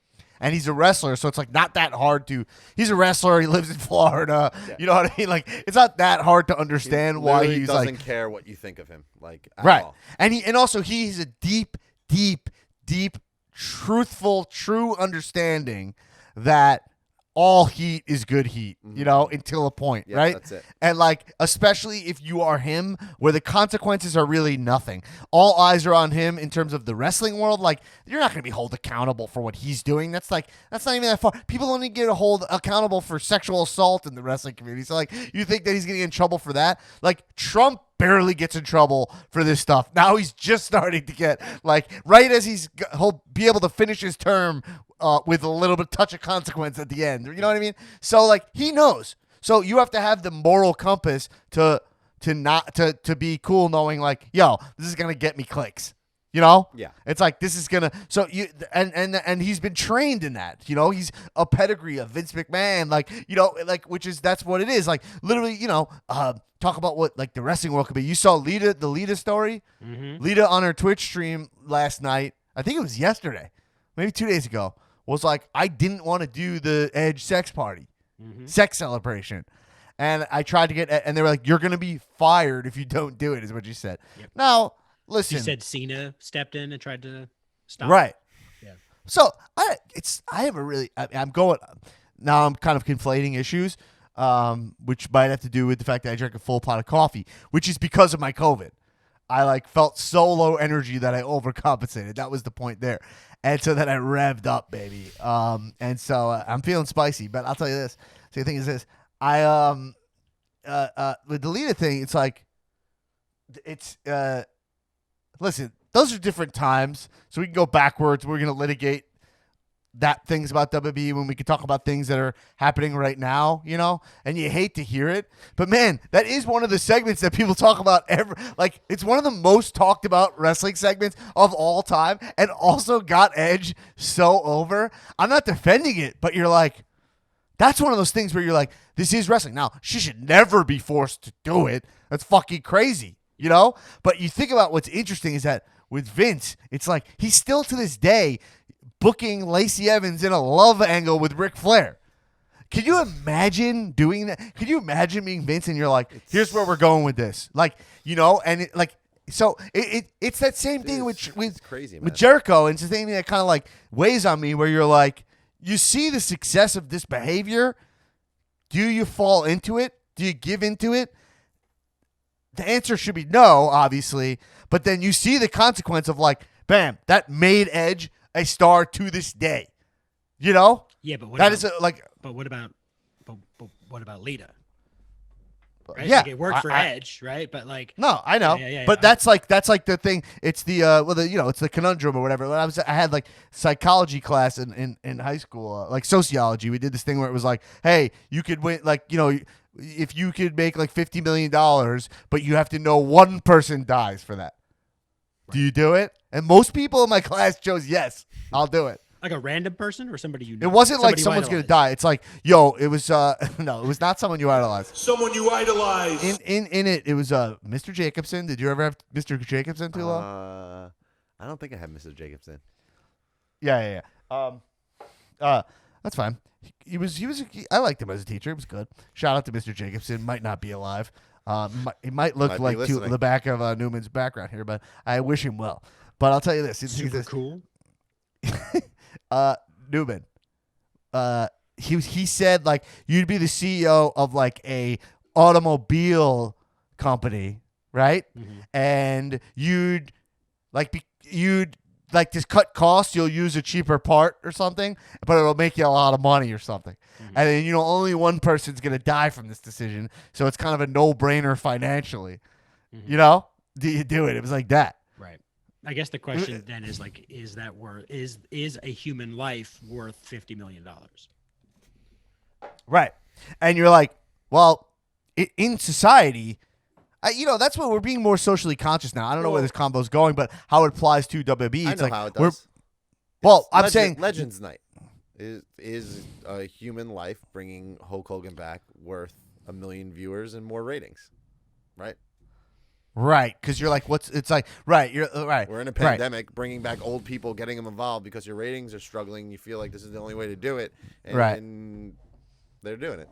And he's a wrestler, so it's like not that hard to. He's a wrestler. He lives in Florida. Yeah. You know what I mean? Like it's not that hard to understand why he's doesn't like care what you think of him, like at right. all. And also he's a deep, truthful, true understanding that all heat is good heat, you know, until a point, Yeah, right? that's it. And like, especially if you are him, where the consequences are really nothing. All eyes are on him in terms of the wrestling world. Like, you're not going to be held accountable for what he's doing. That's not even that far. People only get accountable for sexual assault in the wrestling community. So like, you think that he's going to get in trouble for that? Like, Trump barely gets in trouble for this stuff. Now he's just starting to get like right as he'll be able to finish his term with a little bit touch of consequence at the end. You know what I mean? So like he knows. So you have to have the moral compass to be cool, knowing like, yo, this is gonna get me clicks. You know? Yeah. It's like this is gonna and he's been trained in that. You know, he's a pedigree of Vince McMahon, like, you know, like that's what it is. Like literally, you know, talk about what like the wrestling world could be. You saw the Lita story? Mm-hmm. Lita on her Twitch stream last night, I think it was yesterday, maybe 2 days ago, was like, I didn't want to do the Edge sex party, sex celebration. And I tried to and they were like, you're going to be fired if you don't do it, is what she said. Yep. Now, listen. She said Cena stepped in and tried to stop. Right. Yeah. So I'm kind of conflating issues, which might have to do with the fact that I drank a full pot of coffee, which is because of my COVID. I like felt so low energy that I overcompensated. That was the point there. And so then I revved up, baby. And so I'm feeling spicy, but I'll tell you this. So the thing is this, with the Lita thing, it's like, listen, those are different times, so we can go backwards. We're going to litigate things about WWE when we can talk about things that are happening right now, you know? And you hate to hear it. But, man, that is one of the segments that people talk about it's one of the most talked about wrestling segments of all time and also got Edge so over. I'm not defending it, but you're like, that's one of those things where you're like, this is wrestling. Now, she should never be forced to do it. That's fucking crazy, you know? But you think about what's interesting is that with Vince, it's like he's still to this day booking Lacey Evans in a love angle with Ric Flair. Can you imagine doing that? Could you imagine being Vince and you're like, here's where we're going with this, like, you know, and it's that same thing It's crazy, man. with Jericho, and it's the thing that kind of like weighs on me, where you're like, you see the success of this behavior, do you fall into it? Do you give into it? The answer should be no, obviously, but then you see the consequence of like, bam, that made Edge a star to this day. You know? Yeah, but what that about, is like. But what about what about Lita? Right? Yeah, Like it worked for Edge, right? But like, no, I know, Yeah, but that's like the thing. It's the it's the conundrum or whatever. When I had like psychology class in high school, like sociology. We did this thing where it was like, hey, you could win, like, you know, if you could make like $50 million, but you have to know one person dies for that. Right. Do you do it? And most people in my class chose yes, I'll do it. Like a random person or somebody you know? It wasn't like someone's going to die. It's like, yo, it was, no, it was not someone you idolized. Someone you idolize. In it was Mr. Jacobson. Did you ever have Mr. Jacobson too long? I don't think I have Mr. Jacobson. Yeah. That's fine. He was. I liked him as a teacher. It was good. Shout out to Mr. Jacobson. Might not be alive. He might look like the back of Newman's background here, but I wish him well. But I'll tell you this. Super cool. Newman. He said like you'd be the CEO of like a automobile company, right? Mm-hmm. And you'd just cut costs. You'll use a cheaper part or something, but it'll make you a lot of money or something. Mm-hmm. And then, you know, only one person's gonna die from this decision, so it's kind of a no-brainer financially. Mm-hmm. You know, do you do it? It was like that. Right. I guess the question then is like, is that worth? Is a human life worth $50 million? Right. And you're like, well, in society. You know, that's what we're being more socially conscious now. I don't know where this combo's going, but how it applies to WWE. I know how it does. I'm saying Legends Night is a human life bringing Hulk Hogan back worth 1 million viewers and more ratings, right? Right, because you're like, it's like, right, you're right. We're in a pandemic, bringing back old people, getting them involved because your ratings are struggling. You feel like this is the only way to do it, and they're doing it.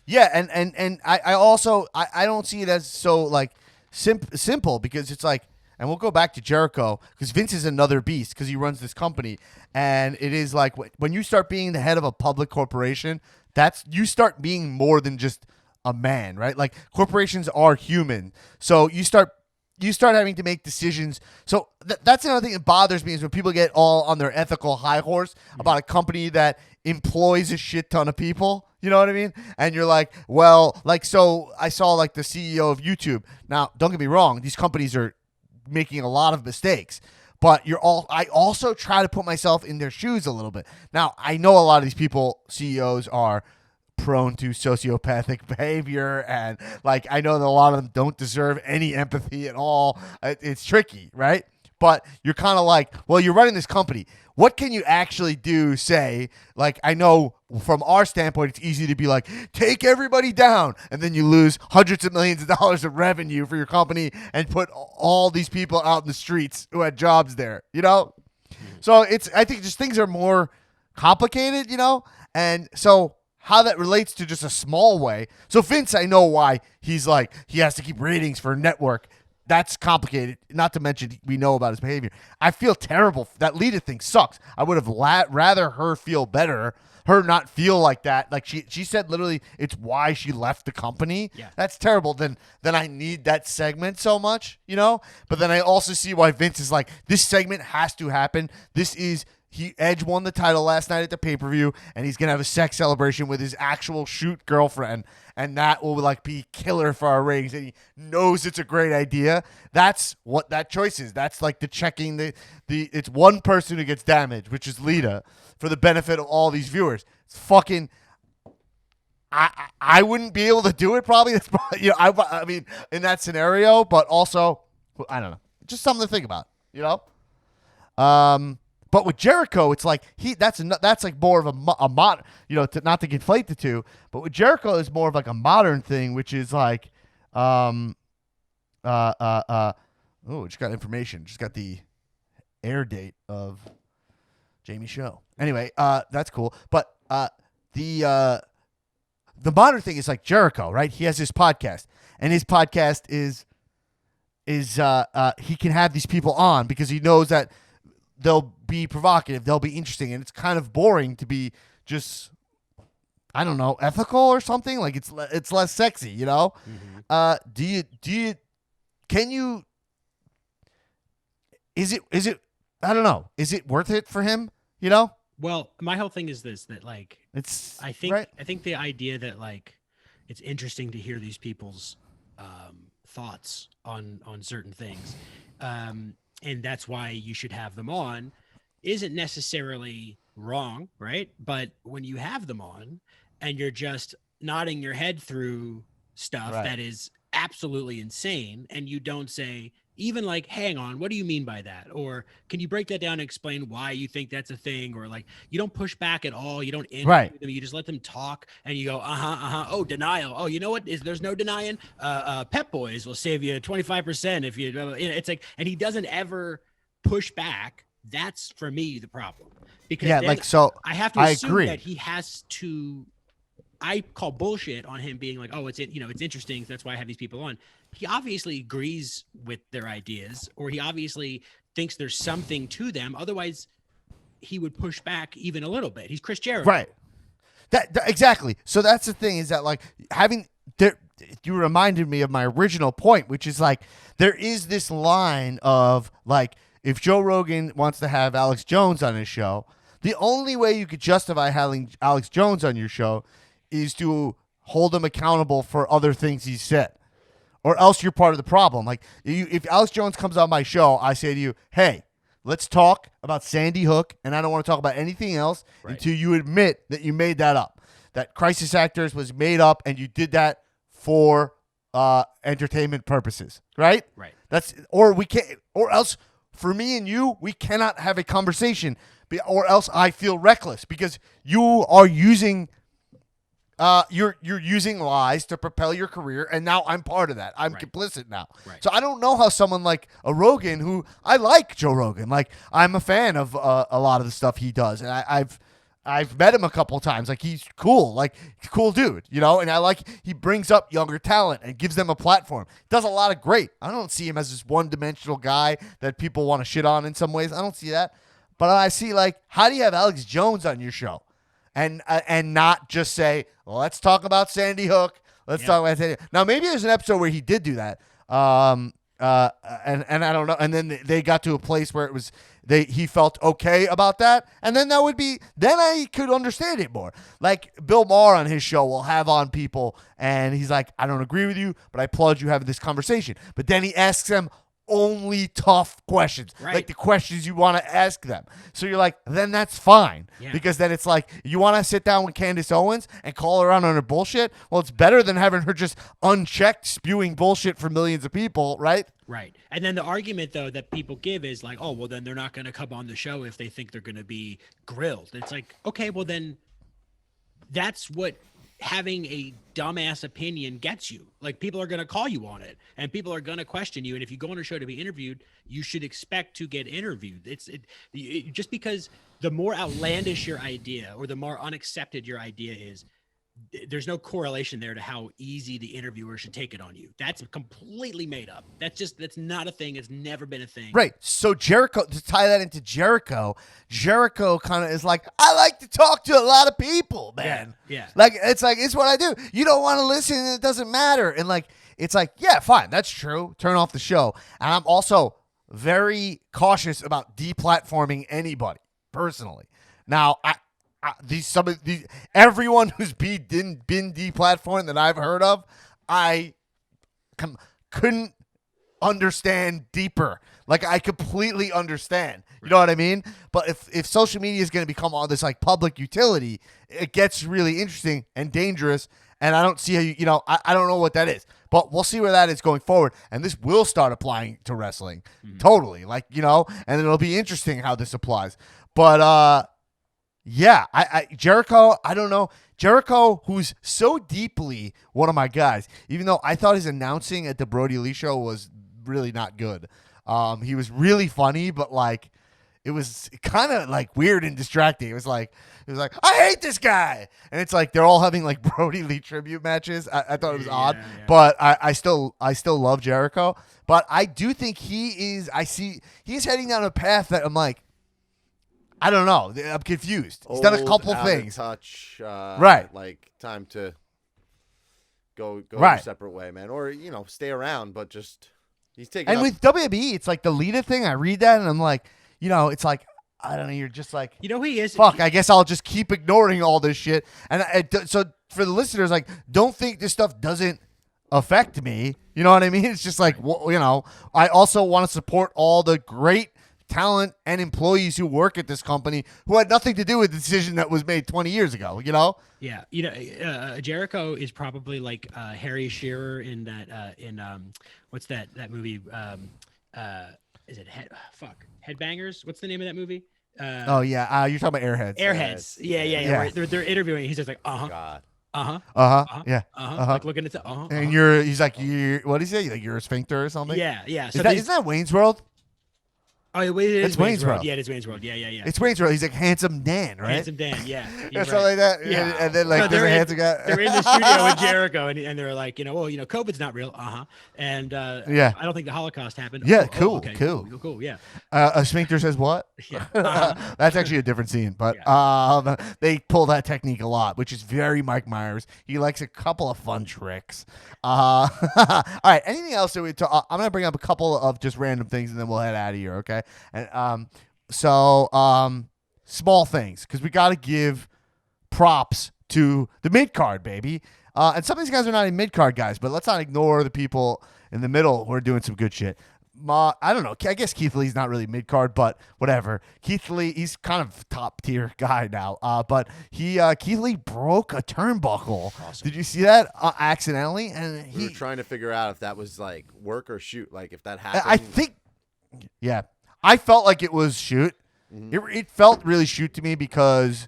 Yeah, and I also don't see it as so like simple, because it's like, and we'll go back to Jericho, because Vince is another beast because he runs this company, and it is like when you start being the head of a public corporation, you start being more than just a man, right? Like corporations are human, so you start having to make decisions. So that's another thing that bothers me, is when people get all on their ethical high horse about a company that employs a shit ton of people. You know what I mean? And you're like, well, like, so I saw like the CEO of YouTube. Now, don't get me wrong, these companies are making a lot of mistakes, but I also try to put myself in their shoes a little bit. Now, I know a lot of these people, CEOs, are prone to sociopathic behavior, and like I know that a lot of them don't deserve any empathy at all. It's tricky, right? But you're kind of like, well, you're running this company. What can you actually do? Say, like, I know from our standpoint, it's easy to be like, take everybody down, and then you lose hundreds of millions of dollars of revenue for your company and put all these people out in the streets who had jobs there, you know? So I think just things are more complicated, you know? And so how that relates to just a small way. So Vince, I know why he's like, he has to keep ratings for a network. That's complicated. Not to mention, we know about his behavior. I feel terrible. That Lita thing sucks. I would have rather her feel better, her not feel like that. Like she said, literally, it's why she left the company. Yeah. That's terrible. Then I need that segment so much, you know? But then I also see why Vince is like, this segment has to happen. Edge won the title last night at the pay-per-view, and he's going to have a sex celebration with his actual shoot girlfriend, and that will like be killer for our ratings, and he knows it's a great idea. That's what that choice is. That's like the checking it's one person who gets damaged, which is Lita, for the benefit of all these viewers. It's fucking I wouldn't be able to do it probably. That's probably, you know, I mean in that scenario, but also I don't know. Just something to think about, you know? But with Jericho, it's like that's like more of a mod, you know, not to conflate the two. But with Jericho, is more of like a modern thing, which is like, just got information, just got the air date of Jamie's show. Anyway, that's cool. But the modern thing is like Jericho, right? He has his podcast, and his podcast is he can have these people on because he knows that they'll be provocative, they'll be interesting, and it's kind of boring to be just, I don't know, ethical or something. Like it's less sexy, you know. Can you? Is it? I don't know. Is it worth it for him? You know. Well, my whole thing is this: that like It's I think right? I think the idea that like it's interesting to hear these people's thoughts on certain things, and that's why you should have them on, isn't necessarily wrong, right? But when you have them on and you're just nodding your head through stuff Right. that is absolutely insane, and you don't say even like, hang on, what do you mean by that? Or can you break that down and explain why you think that's a thing? Or like, you don't push back at all. You don't interview Right. them. You just let them talk and you go, oh, denial. Oh, you know what? There's no denying. Pep Boys will save you 25% if you, it's like, and he doesn't ever push back. That's for me the problem. Because Yeah, then like so. I have to I assume agree. that he has to. I call bullshit on him being like, oh, it's interesting. That's why I have these people on. He obviously agrees with their ideas, or he obviously thinks there's something to them. Otherwise, he would push back even a little bit. He's Chris Jericho. Right. That exactly. So that's the thing is that like having there. You reminded me of my original point, which is like there is this line of like if Joe Rogan wants to have Alex Jones on his show, the only way you could justify having Alex Jones on your show is to hold him accountable for other things he said, or else you're part of the problem. Like if Alex Jones comes on my show, I say to you, hey, let's talk about Sandy Hook, and I don't want to talk about anything else until you admit that you made that up, that Crisis Actors was made up, and you did that for entertainment purposes, right? Right. That's or we can't, or else for me and you, we cannot have a conversation, or else I feel reckless because you are using. You're using lies to propel your career, and now I'm part of that. I'm complicit now. Right. So I don't know how someone like a Rogan, who I like Joe Rogan, like I'm a fan of a lot of the stuff he does, and I've met him a couple times. Like he's cool, like cool dude, you know. And I like he brings up younger talent and gives them a platform. Does a lot of great. I don't see him as this one-dimensional guy that people want to shit on in some ways. I don't see that, but I see like how do you have Alex Jones on your show? And not just say, let's talk about Sandy Hook. Let's talk about Sandy Hook. Now, maybe there's an episode where he did do that. And I don't know. And then they got to a place where it was he felt okay about that. And then then I could understand it more. Like Bill Maher on his show will have on people and he's like, I don't agree with you, but I applaud you having this conversation. But then he asks them only tough questions, like the questions you want to ask them. So you're like, then that's fine. Because then it's like, you want to sit down with Candace Owens and call her out on her bullshit? Well, it's better than having her just unchecked spewing bullshit for millions of people, right? Right. And then the argument, though, that people give is like, oh, well, then they're not going to come on the show if they think they're going to be grilled. It's like, okay, well, then that's what having a dumbass opinion gets you. Like people are going to call you on it and people are going to question you. And if you go on a show to be interviewed, you should expect to get interviewed. Just because the more outlandish your idea or the more unaccepted your idea is, there's no correlation there to how easy the interviewer should take it on you. That's completely made up. That's not a thing. It's never been a thing. Right. So Jericho, to tie that into Jericho kind of is like, I like to talk to a lot of people, man. Yeah. Like, it's what I do. You don't want to listen, and it doesn't matter. And like, it's like, yeah, fine. That's true. Turn off the show. And I'm also very cautious about deplatforming anybody personally. Now, everyone who's been deplatformed that I've heard of, I couldn't understand deeper. Like I completely understand. You know what I mean? But if social media is going to become all this like public utility, it gets really interesting and dangerous. And I don't see how I don't know what that is. But we'll see where that is going forward. And this will start applying to wrestling. Totally. Like, and it'll be interesting how this applies. But yeah, Jericho, I don't know. Jericho, who's so deeply one of my guys, even though I thought his announcing at the Brody Lee show was really not good. He was really funny, but like it was kind of like weird and distracting. It was like I hate this guy, and it's like they're all having like Brody Lee tribute matches. I thought it was odd, Yeah. but I still love Jericho. But I do think he's heading down a path that I'm like, I don't know. I'm confused. He's done a Old, couple out of things. touch, Right. Like time to go Right. your separate way, man, or stay around, but just he's taking. And up, with WWE, it's like the Lita thing. I read that and I'm like, it's like, I don't know. You're just like, You know who he is? fuck. I guess I'll just keep ignoring all this shit. And so for the listeners, like, don't think this stuff doesn't affect me. You know what I mean? It's just like, I also want to support all the great talent and employees who work at this company who had nothing to do with the decision that was made 20 years ago. Yeah, Jericho is probably like Harry Shearer in that what's that movie? Is it Headbangers? What's the name of that movie? Oh yeah, you're talking about Airheads. Airheads. Yeah. Yeah. Where they're interviewing. He's just like, God. Yeah. like looking at the And he's like, what is it? Like you're a sphincter or something? Yeah. So Isn't that Wayne's World? oh, wait, it is It's Wayne's World. Yeah, it is Wayne's World. Yeah. It's Wayne's World. He's like Handsome Dan, right? Handsome Dan. Yeah. Or You're something right. like that. Yeah. And then like there's a handsome guy. They're in the studio with Jericho, and they're like, COVID's not real. And Yeah. I don't think the Holocaust happened. Yeah, Oh, cool, okay, cool. Cool. Yeah. A sphincter says what? Yeah. That's actually a different scene, but they pull that technique a lot, which is very Mike Myers. He likes a couple of fun tricks. All right, anything else that we talk? I'm gonna bring up a couple of just random things, and then we'll head out of here. Okay, and small things because we got to give props to the mid card, baby. And some of these guys are not even mid card guys, but let's not ignore the people in the middle who are doing some good shit. I don't know. I guess Keith Lee's not really mid card, but whatever. Keith Lee, he's kind of top tier guy now. But Keith Lee broke a turnbuckle. Awesome. Did you see that accidentally? And We were trying to figure out if that was like work or shoot. Like if that happened. I think, yeah, I felt like it was shoot. Mm-hmm. It felt really shoot to me because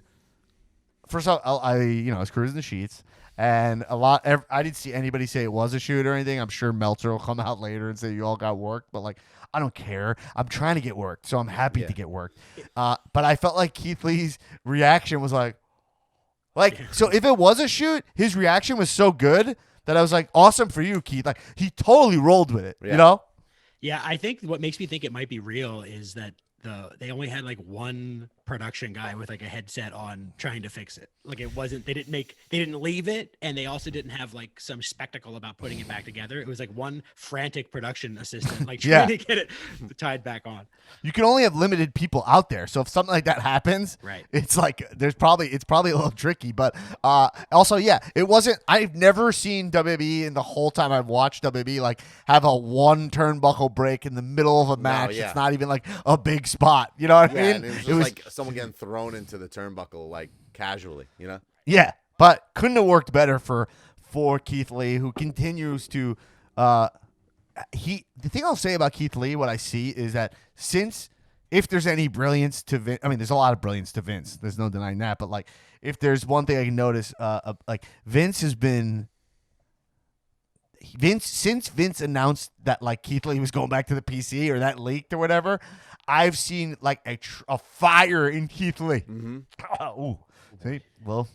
first off, I was cruising the sheets. And I didn't see anybody say it was a shoot or anything. I'm sure Meltzer will come out later and say you all got worked, but like I don't care. I'm trying to get worked, so I'm happy to get worked. But I felt like Keith Lee's reaction was like, so if it was a shoot, his reaction was so good that I was like, awesome for you, Keith. Like he totally rolled with it, Yeah, I think what makes me think it might be real is that they only had like one production guy with like a headset on trying to fix it. Like it wasn't, they didn't leave it, and they also didn't have like some spectacle about putting it back together. It was like one frantic production assistant like trying to get it tied back on. You can only have limited people out there, so if something like that happens, right, it's like it's probably a little tricky. But also, it wasn't. I've never seen WWE in the whole time I've watched WWE like have a one turnbuckle break in the middle of a match. It's not even like a big spot. You know what I mean? And it was like someone getting thrown into the turnbuckle like casually. Yeah, but couldn't have worked better for Keith Lee, who continues to. The thing I'll say about Keith Lee, what I see is that if there's any brilliance to Vince, I mean, there's a lot of brilliance to Vince. There's no denying that. But like, if there's one thing I can notice, like Vince has been. Since Vince announced that like Keith Lee was going back to the PC or that leaked or whatever, I've seen like a fire in Keith Lee. Mm-hmm. See, well,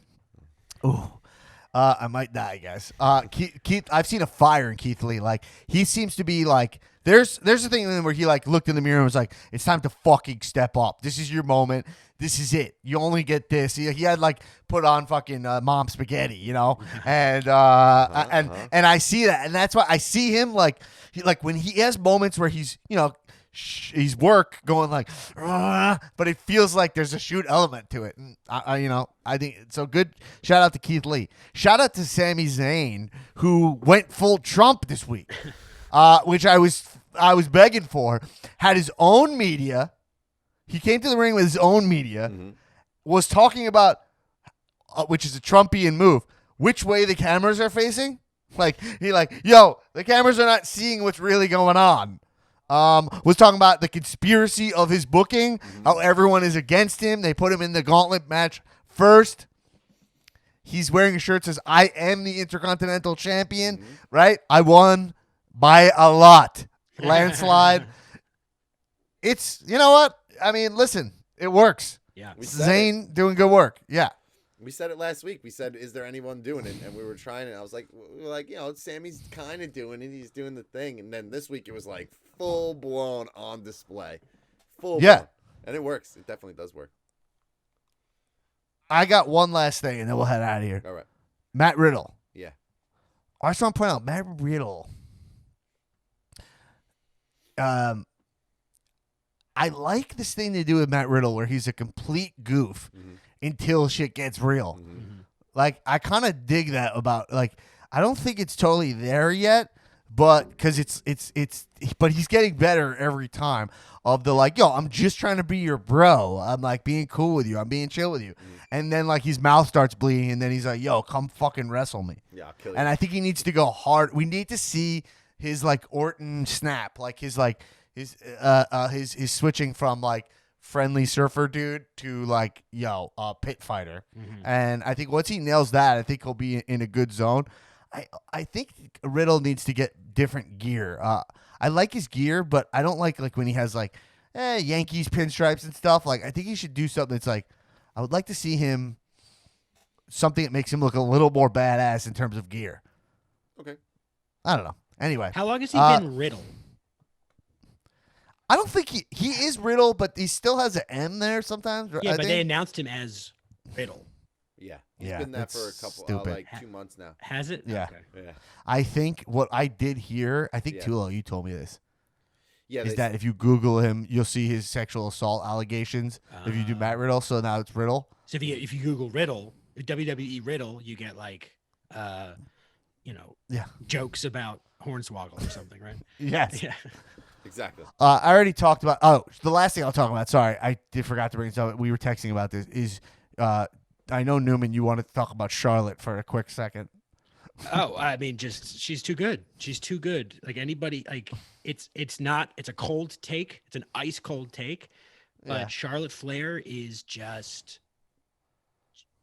I might die, guys. Keith, I've seen a fire in Keith Lee. Like he seems to be like there's a thing where he like looked in the mirror and was like, "It's time to fucking step up. This is your moment. This is it. You only get this." He had like put on fucking mom spaghetti, and and I see that, and that's why I see him like when he has moments where he's he's work going like, but it feels like there's a shoot element to it. And I think so. Good. Shout out to Keith Lee. Shout out to Sami Zayn, who went full Trump this week, which I was begging for. Had his own media. He came to the ring with his own media, was talking about, which is a Trumpian move, which way the cameras are facing. Like yo, the cameras are not seeing what's really going on. Was talking about the conspiracy of his booking, how everyone is against him. They put him in the gauntlet match first. He's wearing a shirt that says, "I am the Intercontinental Champion," right? I won by a lot. Landslide. it's, you know what? I mean, listen, it works. Yeah. We said Zane doing good work. Yeah. We said it last week. We said, "Is there anyone doing it?" And we were trying it. I was like, we were like, Sammy's kind of doing it. He's doing the thing. And then this week it was like full blown on display, full blown. And it works. It definitely does work. I got one last thing, and then we'll head out of here. All right. Matt Riddle. Yeah. I just want to point out Matt Riddle. I like this thing they do with Matt Riddle where he's a complete goof until shit gets real. Like, I kind of dig that about, like, I don't think it's totally there yet, but because but he's getting better every time of the, like, yo, I'm just trying to be your bro. I'm, like, being cool with you. I'm being chill with you. And then, like, his mouth starts bleeding, and then he's like, yo, come fucking wrestle me. Yeah, I'll kill you. And I think he needs to go hard. We need to see his, like, Orton snap, like his switching from, like, friendly surfer dude to, like, pit fighter. And I think once he nails that, I think he'll be in a good zone. I think Riddle needs to get different gear. I like his gear, but I don't like when he has, like, Yankees pinstripes and stuff. Like, I think he should do something that's like, I would like to see him something that makes him look a little more badass in terms of gear. Okay. I don't know. Anyway. How long has he been Riddle? I don't think he is Riddle, but he still has an M there sometimes. Yeah, but they announced him as Riddle. Yeah. He's Yeah, been that for a that's couple, stupid. like 2 months now. Has it? Yeah. Okay. Yeah. I think what I did hear, I think Yeah. Tulo, you told me this, Yeah. is that if you Google him, you'll see his sexual assault allegations. If you do Matt Riddle, so now it's Riddle. So if you Google Riddle, WWE Riddle, you get like, jokes about Hornswoggle or something, right? Yes. Yeah. Exactly. I already talked about. Oh, the last thing I'll talk about. Sorry, I forgot to bring this up. We were texting about this. Is I know Newman, you wanted to talk about Charlotte for a quick second. Oh, I mean, just she's too good. She's too good. Like anybody, like it's a cold take. It's an ice cold take, but Yeah. Charlotte Flair is just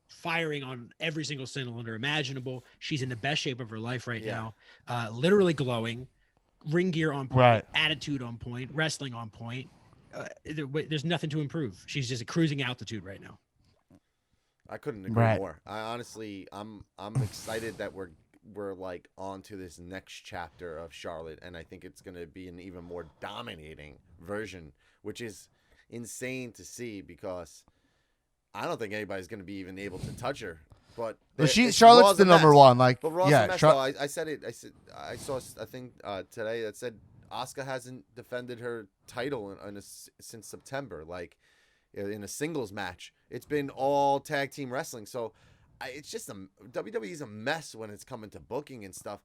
firing on every single cylinder imaginable. She's in the best shape of her life right now. Literally glowing, ring gear on point, Right. attitude on point, wrestling on point. There's nothing to improve. She's just at cruising altitude right now. I couldn't agree Right. more. I honestly, I'm excited that we're like on to this next chapter of Charlotte, and I think it's going to be an even more dominating version, which is insane to see because I don't think anybody's going to be even able to touch her. But Charlotte's Raw's the a number mess. one. Like, But Raw's yeah, a mess, though. I said it. I saw a thing today that said Asuka hasn't defended her title since September. Like in a singles match, it's been all tag team wrestling. So it's just WWE's a mess when it's coming to booking and stuff.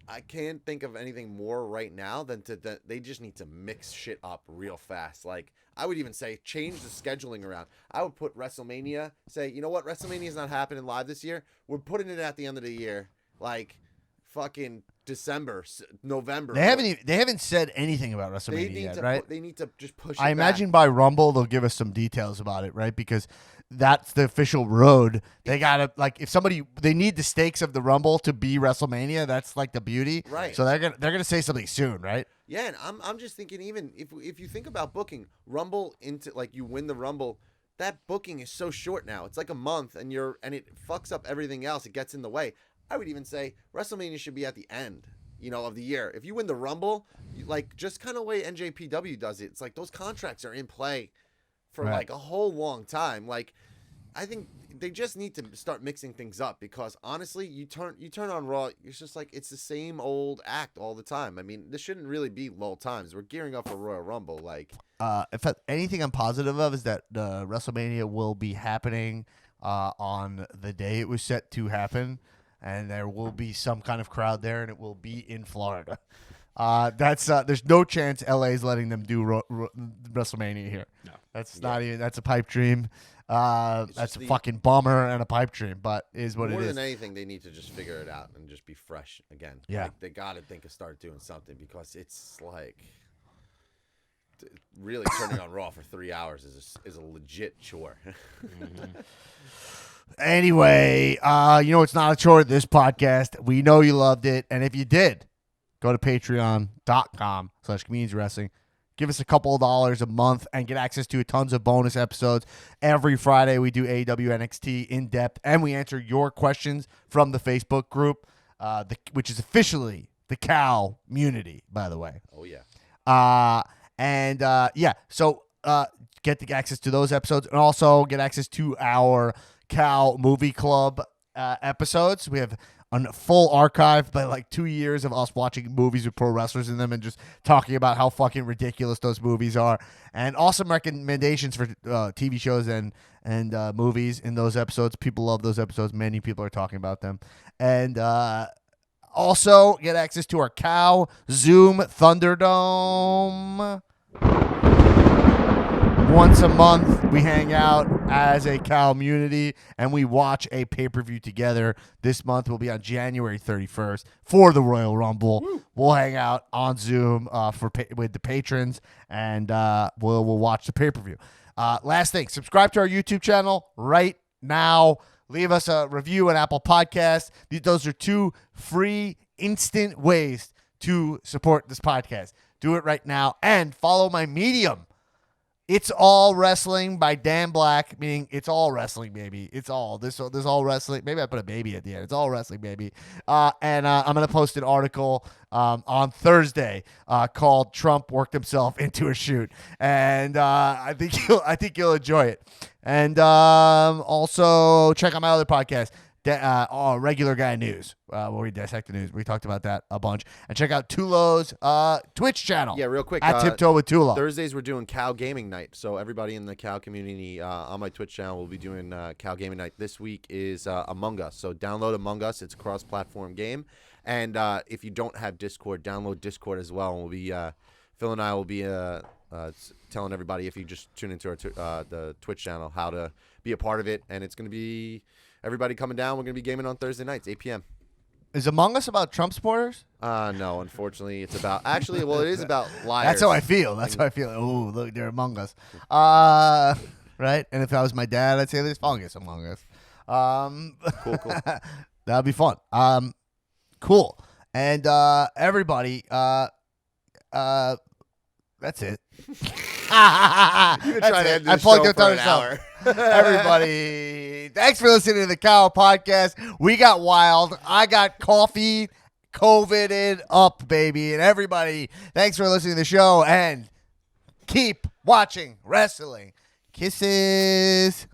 I can't think of anything more right now than they just need to mix shit up real fast. Like I would even say change the scheduling around. I would put WrestleMania, say, you know what, WrestleMania is not happening live this year. We're putting it at the end of the year, like fucking December, November. they haven't said anything about They WrestleMania need yet, to right? they need to just push. I it imagine back. by Rumble they'll give us some details about it, right? Because that's the official road. They gotta they need the stakes of the Rumble to be WrestleMania. That's like the beauty, Right. So they're gonna say something soon, right? Yeah, and I'm just thinking, even if you think about booking Rumble into like you win the Rumble, that booking is so short now. It's like a month, and it fucks up everything else. It gets in the way. I would even say WrestleMania should be at the end, of the year. If you win the Rumble, like just kind of way NJPW does it. It's like those contracts are in play for Right. like a whole long time. Like I think they just need to start mixing things up because honestly, you turn on Raw, it's just like it's the same old act all the time. I mean, this shouldn't really be lull times. We're gearing up for Royal Rumble. Like, If anything I'm positive of is that WrestleMania will be happening on the day it was set to happen, and there will be some kind of crowd there, and it will be in Florida. There's no chance LA is letting them do WrestleMania here. No. That's not even. That's a pipe dream. That's just a the- fucking bummer and a pipe dream, but is what more it than is. anything, they need to just figure it out and just be fresh again. Yeah. Like, they got to start doing something because it's like really turning on Raw for 3 hours is a legit chore. Anyway, it's not a chore, this podcast. We know you loved it, and if you did, go to patreon.com/communities wrestling. give us a couple of dollars a month and get access to tons of bonus episodes. Every Friday we do AEW NXT in depth, and we answer your questions from the Facebook group, which is officially the Cow Community, by the way. Oh yeah. So get the access to those episodes and also get access to our Cow Movie Club episodes. We have a full archive by like 2 years of us watching movies with pro wrestlers in them and just talking about how fucking ridiculous those movies are, and awesome recommendations for TV shows and movies in those episodes. People love those episodes. Many people are talking about them. And also get access to our Cow Zoom Thunderdome. Once a month, we hang out as a Cow community, and we watch a pay-per-view together. This month will be on January 31st for the Royal Rumble. Woo. We'll hang out on Zoom with the patrons, and we'll watch the pay-per-view. Last thing, subscribe to our YouTube channel right now. Leave us a review on Apple Podcasts. Those are 2 free, instant ways to support this podcast. Do it right now, and follow my Medium. It's All Wrestling by Dan Black, meaning it's all wrestling, baby. It's all. This all wrestling. Maybe I put a baby at the end. It's all wrestling, baby. And I'm going to post an article on Thursday called Trump Worked Himself into a Shoot. And I think you'll enjoy it. And also check out my other podcast, Regular Guy News, where we dissect the news. We talked about that a bunch. And check out Tulo's Twitch channel. Yeah, real quick. At Tiptoe with Tulo. Thursdays we're doing Cow Gaming Night. So everybody in the Cow community on my Twitch channel will be doing Cow Gaming Night. This week is Among Us. So download Among Us. It's a cross-platform game. And if you don't have Discord, download Discord as well. And we'll be Phil and I will be telling everybody, if you just tune into our the Twitch channel, how to be a part of it. And it's going to be everybody coming down. We're going to be gaming on Thursday nights, 8 p.m. Is Among Us about Trump supporters? No, unfortunately, it's about it is about liars. That's how I feel. Oh, look, they're Among Us. Right? And if I was my dad, I'd say there's fungus among us. Cool. That'd be fun. Cool. And everybody, that's it. I plugged it for an hour. Everybody, thanks for listening to the Cow Podcast. We got wild. I got coffee, COVIDed up, baby. And everybody, thanks for listening to the show, and keep watching wrestling. Kisses.